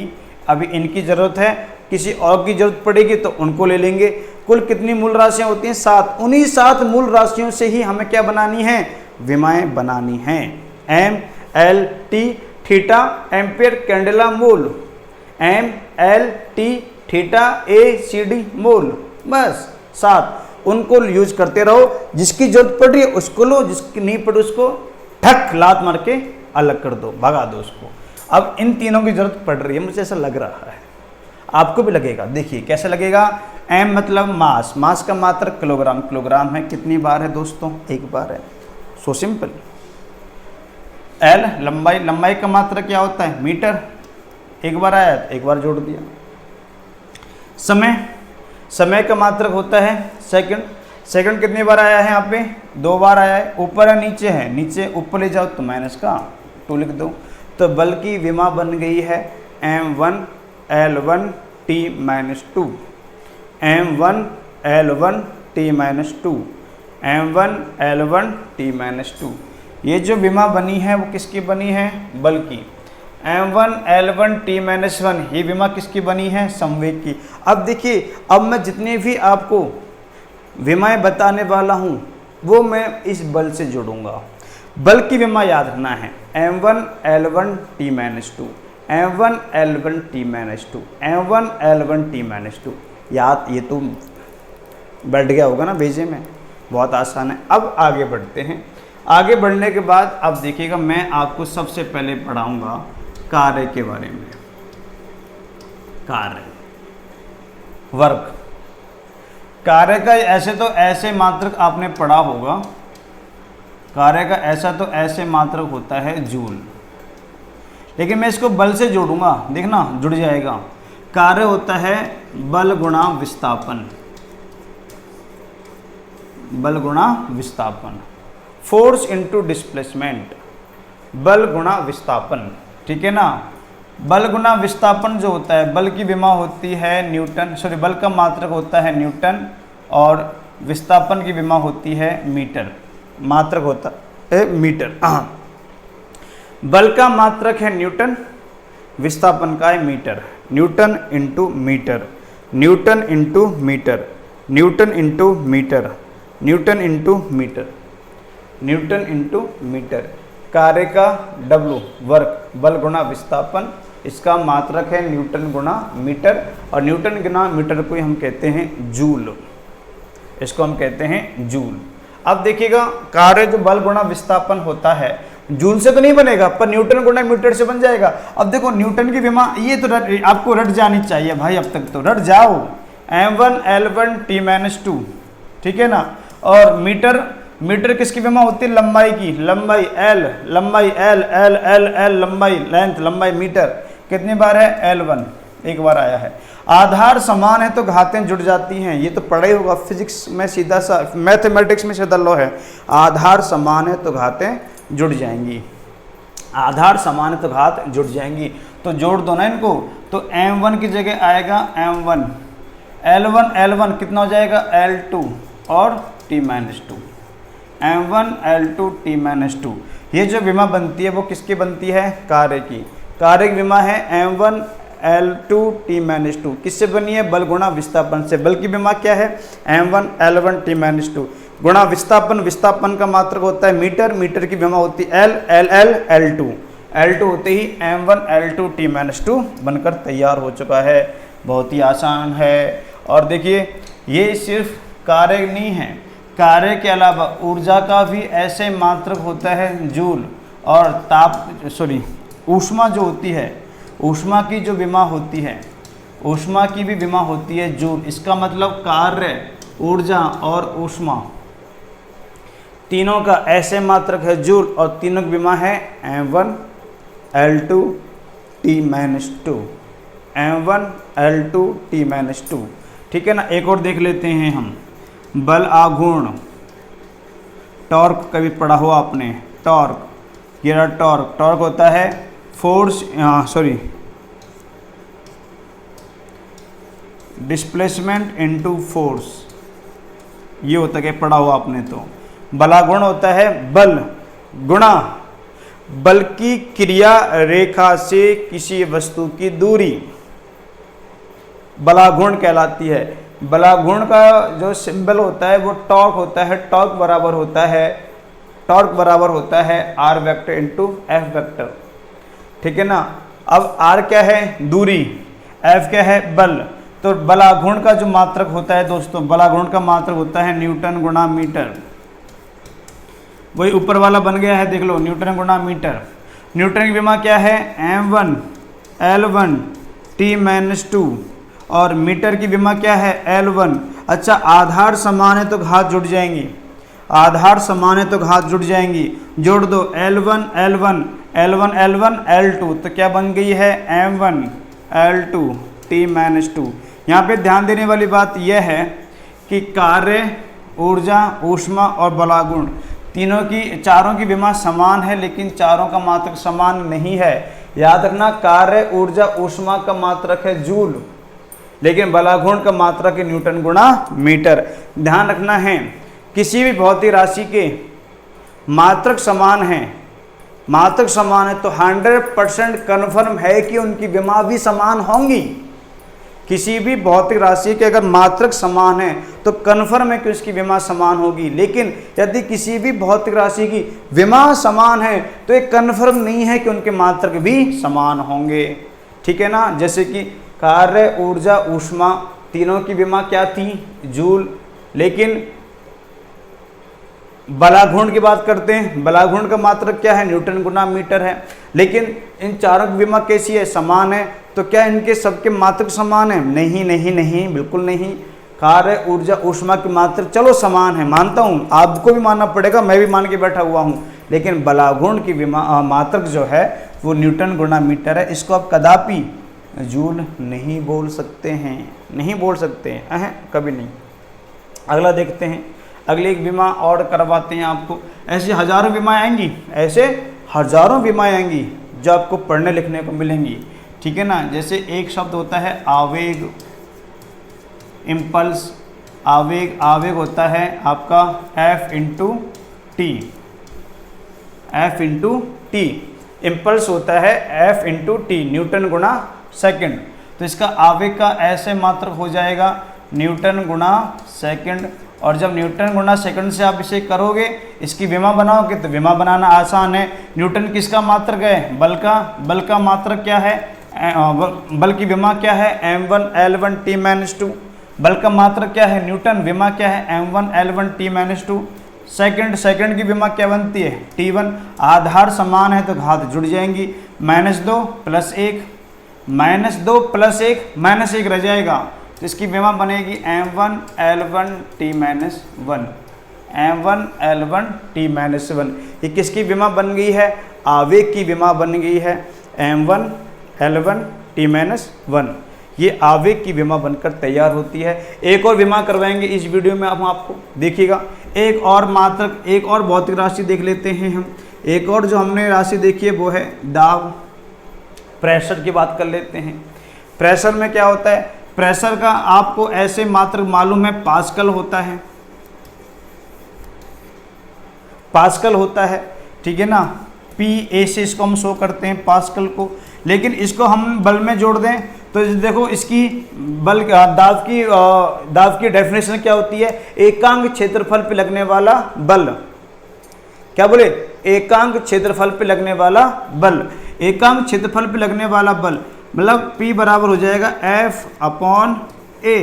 अभी इनकी ज़रूरत है, किसी और की ज़रूरत पड़ेगी तो उनको ले लेंगे। कुल कितनी मूल राशियाँ होती हैं? 7। उन्हीं 7 मूल राशियों से ही हमें क्या बनानी है? विमाएं बनानी हैं। m, l, t, theta ampere candela mole, m, l, t, theta a, c, d मोल। बस 7, उनको यूज करते रहो। जिसकी जरूरत पड़ रही है उसको लो, जिसकी नहीं पड़ी उसको ठक लात मार के अलग कर दो, भगा दो उसको। अब इन तीनों की जरूरत पड़ रही है, मुझे ऐसा लग रहा है, आपको भी लगेगा। देखिए कैसे लगेगा। m मतलब मास, मास का मात्रक किलोग्राम, किलोग्राम है। कितनी बार है दोस्तों? एक बार है। So simple. l लंबाई, लंबाई का मात्रक क्या होता है? मीटर। एक बार आया तो एक बार जोड़ दिया। समय, समय का मात्रक होता है सेकंड। सेकंड कितनी बार आया है? यहाँ पे 2 बार आया है। ऊपर है नीचे है? नीचे, ऊपर ले जाओ तो माइनस का 2 लिख दो। तो बल की विमा बन गई है m1 l1 t-2, m1 l1 t-2, m1 l1 t-2। ये जो विमा बनी है वो किसकी बनी है? बल की। m1 l1 t-1, ये विमा किसकी बनी है? संवेग की। अब देखिए, अब मैं जितने भी आपको विमाएं बताने वाला हूँ वो मैं इस बल से जोड़ूंगा। बल की विमा याद रखना है m1 l1 t-2, m1 l1 t-2, m1 l1 t-2। याद ये तो बैठ गया होगा ना भेजे में, बहुत आसान है। अब आगे बढ़ते हैं। आगे बढ़ने के बाद अब देखिएगा, मैं आपको सबसे पहले पढ़ाऊंगा कार्य के बारे में। कार्य, वर्क। कार्य का ऐसे तो ऐसे मात्रक आपने पढ़ा होगा। कार्य का ऐसा तो ऐसे मात्रक होता है जूल, लेकिन मैं इसको बल से जोड़ूंगा, देखना जुड़ जाएगा। कार्य होता है बल गुणा विस्थापन, बल गुणा विस्थापन, फोर्स इनटू डिस्प्लेसमेंट, बल गुणा विस्थापन, ठीक है ना। बल गुणा विस्थापन जो होता है, बल की विमा होती है न्यूटन, सॉरी बल का मात्रक होता है न्यूटन और विस्थापन की विमा होती है मीटर, मात्रक होता है मीटर। बल का मात्रक है न्यूटन, विस्थापन का है metre, newton into metre, newton into metre, newton into metre, newton into metre, newton into metre. कार्य का W वर्क, बल गुणा विस्थापन, इसका मात्रक है न्यूटन गुणा मीटर, और न्यूटन गुणा मीटर को हम कहते हैं जूल, इसको हम कहते हैं जूल। अब देखिएगा कार्य जो बल गुणा विस्थापन होता है जूल से तो नहीं बनेगा, पर न्यूटन गुणा मीटर से बन जाएगा। अब देखो न्यूटन की विमा ये तो आपको रट जानी चाहिए भाई, अब तक तो रट जाओ, m1 L1 T-2, ठीक है ना। और मीटर, मीटर किसकी विमा होती है, लंबाई की, लंबाई L, लंबाई L, L L L लंबाई, लेंथ लंबाई मीटर, कितनी बार है L1, एक बार आया है। आधार समान है तो घातें जुड़ जाती हैं, ये तो पढ़ा ही होगा फिजिक्स में, सीधा सा मैथमेटिक्स में सीधा लॉ है, आधार समान है तो घातें जुड़ जाएंगी, आधार समान है तो घात जुड़ जाएंगी। तो जोड़ दो ना इनको, तो m1 की जगह आएगा m1, L1 L1 कितना हो जाएगा L2 और T-2, m1 L2 T-2। ये जो विमा बनती है वो किसकी बनती है, कार्य की, कार्य की विमा है m1 L2 T-2, किससे बनी है, बल गुणा विस्थापन से। बल की विमा क्या है, m1 L1 T-2 गुणा विस्थापन, विस्थापन का मात्रक होता है मीटर, मीटर की विमा होती है L L L L2, L2 होते ही m1 L2 T-2 बनकर तैयार हो चुका है। बहुत ही आसान है। और देखिए ये सिर्फ कार्य नहीं है, कार्य के अलावा ऊर्जा का भी ऐसे मात्रक होता है जूल, और ताप सॉरी ऊष्मा जो होती है, ऊष्मा की जो विमा होती है, ऊष्मा की भी विमा होती है जूल। इसका मतलब कार्य, ऊर्जा और ऊष्मा तीनों का ऐसे मात्रक है जूल, और तीनों की विमा है m1 L2 T-2, m1 L2 T-2, ठीक है ना। एक और देख लेते हैं हम, बल आघूर्ण, टॉर्क कभी पढ़ा हो आपने, टॉर्क, ये रहा टॉर्क, टॉर्क होता है फोर्स, डिस्प्लेसमेंट इनटू फोर्स, ये होता है, पढ़ा हो आपने तो। बलागुण होता है बल गुणा बल की क्रिया रेखा से किसी वस्तु की दूरी, बलागुण कहलाती है। बलागुण का जो सिंबल होता है वो टॉर्क होता है, टॉर्क बराबर होता है, टॉर्क बराबर होता है R vector into F vector, ठीक है ना। अब आर क्या है, दूरी, एफ क्या है, बल। तो बलागुण का जो मात्रक होता है दोस्तों, बलागुण का मात्रक होता है न्यूटन गुणा मीटर, वही ऊपर वाला बन गया है, देख लो, न्यूटन गुणा मीटर। न्यूटन की विमा क्या है, m1 L1 T-2, और मीटर की विमा क्या है, L1। अच्छा, आधार समान है तो घात जुड़ जाएंगी, आधार समान है तो घात जुड़ जाएंगी, जोड़ दो L1 L1 L1 L1 L2, तो क्या बन गई है, m1 L2 T-2। यहाँ पे ध्यान देने वाली बात यह है कि कार्य, ऊर्जा, ऊष्मा और बलागुण तीनों की, चारों की विमा समान है, लेकिन चारों का मात्रक समान नहीं है। याद रखना, कार्य, ऊर्जा, ऊष्मा का मात्रक है जूल, लेकिन बलागुण का मात्रक है न्यूटन गुणा मीटर। ध्यान रखना है, किसी भी भौतिक राशि के मात्रक समान है, मात्रक समान है तो 100% कन्फर्म है कि उनकी विमा भी समान होंगी। किसी भी भौतिक राशि के अगर मात्रक समान है तो कन्फर्म है कि उसकी विमा समान होगी, लेकिन यदि किसी भी भौतिक राशि की विमा समान है तो ये कन्फर्म नहीं है कि उनके मात्रक भी समान होंगे, ठीक है ना। जैसे कि कार्य, ऊर्जा, ऊष्मा तीनों की विमा क्या थी, जूल, लेकिन बलागुण की बात करते हैं, बलागुण का मात्रक क्या है, न्यूटन गुणा मीटर है, लेकिन इन चारों की विमा कैसी है, समान है। तो क्या इनके सबके मात्रक समान है, नहीं नहीं नहीं, बिल्कुल नहीं। कार्य, ऊर्जा, ऊष्मा की मात्रक चलो समान है, मानता हूँ, आपको भी मानना पड़ेगा, मैं भी मान के बैठा हुआ हूँ, लेकिन बलागुण की मात्रक जो है वो न्यूटन गुणा मीटर है। इसको आप कदापि जूल नहीं बोल सकते हैं, नहीं बोल सकते हैं, कभी नहीं। अगला देखते हैं, अगली एक विमा और करवाते हैं आपको। ऐसी हजारों विमाएँ आएंगी, ऐसे हजारों विमाएँ आएंगी जो आपको पढ़ने लिखने को मिलेंगी, ठीक है ना। जैसे एक शब्द होता है आवेग, इम्पल्स, आवेग, आवेग होता है आपका F into T, F into T. Impulse होता है F इंटू टी, न्यूटन गुणा सेकंड। तो इसका आवेग का ऐसे मात्रक हो जाएगा न्यूटन गुणा सेकंड। और जब न्यूटन गुणा सेकंड से आप इसे करोगे, इसकी विमा बनाओगे, तो विमा बनाना आसान है। न्यूटन किसका मात्रक है? बल का। बल का मात्रक क्या है? बल की विमा क्या है? m1 l1 t-2। बल का मात्रक क्या है? न्यूटन। विमा क्या है? m1 l1 t-2। Second, second की विमा क्या बनती है? t1। आधार समान है तो घात जुड़ जाएंगी, -2 + 1, -2 + 1, -1 रह जाएगा। तो इसकी विमा बनेगी m1 l1 t-1, m1 l1 t-1। ये किसकी विमा बन गई है? आवेग की विमा बन गई है m1 l1 t-1। ये आवेग की विमा बनकर तैयार होती है। एक और विमा करवाएंगे इस वीडियो में हम आपको, देखिएगा। एक और मात्रक, एक और भौतिक राशि देख लेते हैं हम। एक और जो हमने राशि देखी है वो है दाब, प्रेशर की बात कर लेते हैं। प्रेशर में क्या होता है? प्रेशर का आपको ऐसे मात्रक मालूम है, पास्कल होता है, पास्कल होता है, ठीक है ना। PA से इसको हम शो करते हैं पास्कल को। लेकिन इसको हम बल में जोड़ दें तो देखो इसकी बल दाब की डेफिनेशन क्या होती है? एकांक क्षेत्रफल पे लगने वाला बल। क्या बोले? एकांक क्षेत्रफल पे लगने वाला बल। एकांक क्षेत्रफल पे लगने वाला बल मतलब P बराबर हो जाएगा F/A।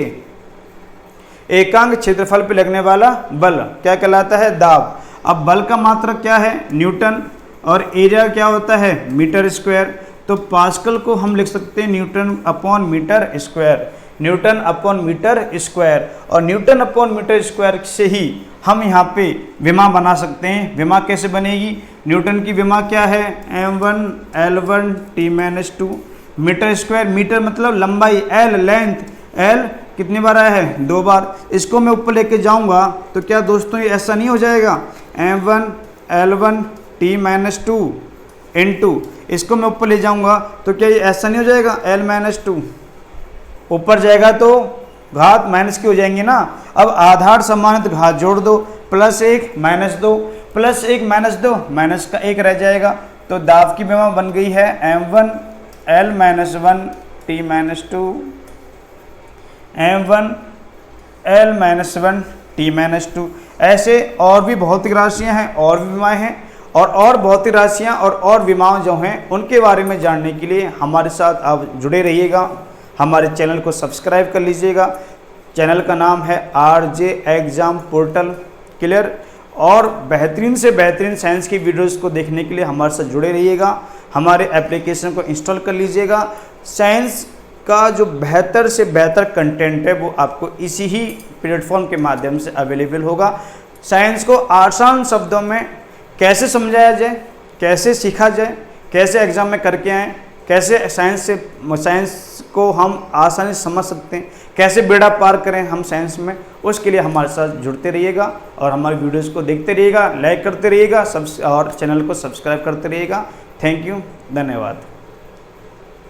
एकांक क्षेत्रफल पे लगने वाला बल क्या कहलाता है? दाब। अब बल का मात्रक क्या है? न्यूटन। और एरिया क्या होता है? Metre square. तो पास्कल को हम लिख सकते हैं N/मीटर², N/मीटर²। और N/मीटर² से ही हम यहाँ पे विमा बना सकते हैं। विमा कैसे बनेगी? न्यूटन की विमा क्या है? m1 l1 t-2। मीटर², मीटर मतलब लंबाई, l लेंथ, l कितनी बार आया है? 2 बार। इसको मैं ऊपर लेके जाऊंगा तो क्या दोस्तों ये ऐसा नहीं हो जाएगा? m1 l1 t-2 इंटू, इसको मैं ऊपर ले जाऊंगा तो क्या ये ऐसा नहीं हो जाएगा? l-2 ऊपर जाएगा तो घात माइनस की हो जाएंगी ना। अब आधार समान है तो घात जोड़ दो, +1 -2 +1 -2 -1 रह जाएगा। तो दाब की विमा बन गई है m1 l-1 t-2, m1 l-1 t-2। ऐसे और भी भौतिक राशियां हैं, और भी विमाएँ हैं, और भौतिक राशियाँ और विमाएँ जो हैं उनके बारे में जानने के लिए हमारे साथ आप जुड़े रहिएगा। हमारे चैनल को सब्सक्राइब कर लीजिएगा। चैनल का नाम है RJ एग्ज़ाम पोर्टल क्लियर। और बेहतरीन से बेहतरीन साइंस की वीडियोस को देखने के लिए हमारे साथ जुड़े रहिएगा। हमारे एप्लीकेशन को इंस्टॉल कर लीजिएगा। साइंस का जो बेहतर से बेहतर कंटेंट है वो आपको इसी ही प्लेटफॉर्म के माध्यम से अवेलेबल होगा। साइंस को आसान शब्दों में कैसे समझाया जाए, कैसे सीखा जाए, कैसे एग्ज़ाम में करके आएँ, कैसे साइंस को हम आसानी से समझ सकते हैं, कैसे बेड़ा पार करें हम साइंस में, उसके लिए हमारे साथ जुड़ते रहिएगा और हमारी वीडियोस को देखते रहिएगा, लाइक करते रहिएगा, और चैनल को सब्सक्राइब करते रहिएगा। थैंक यू, धन्यवाद।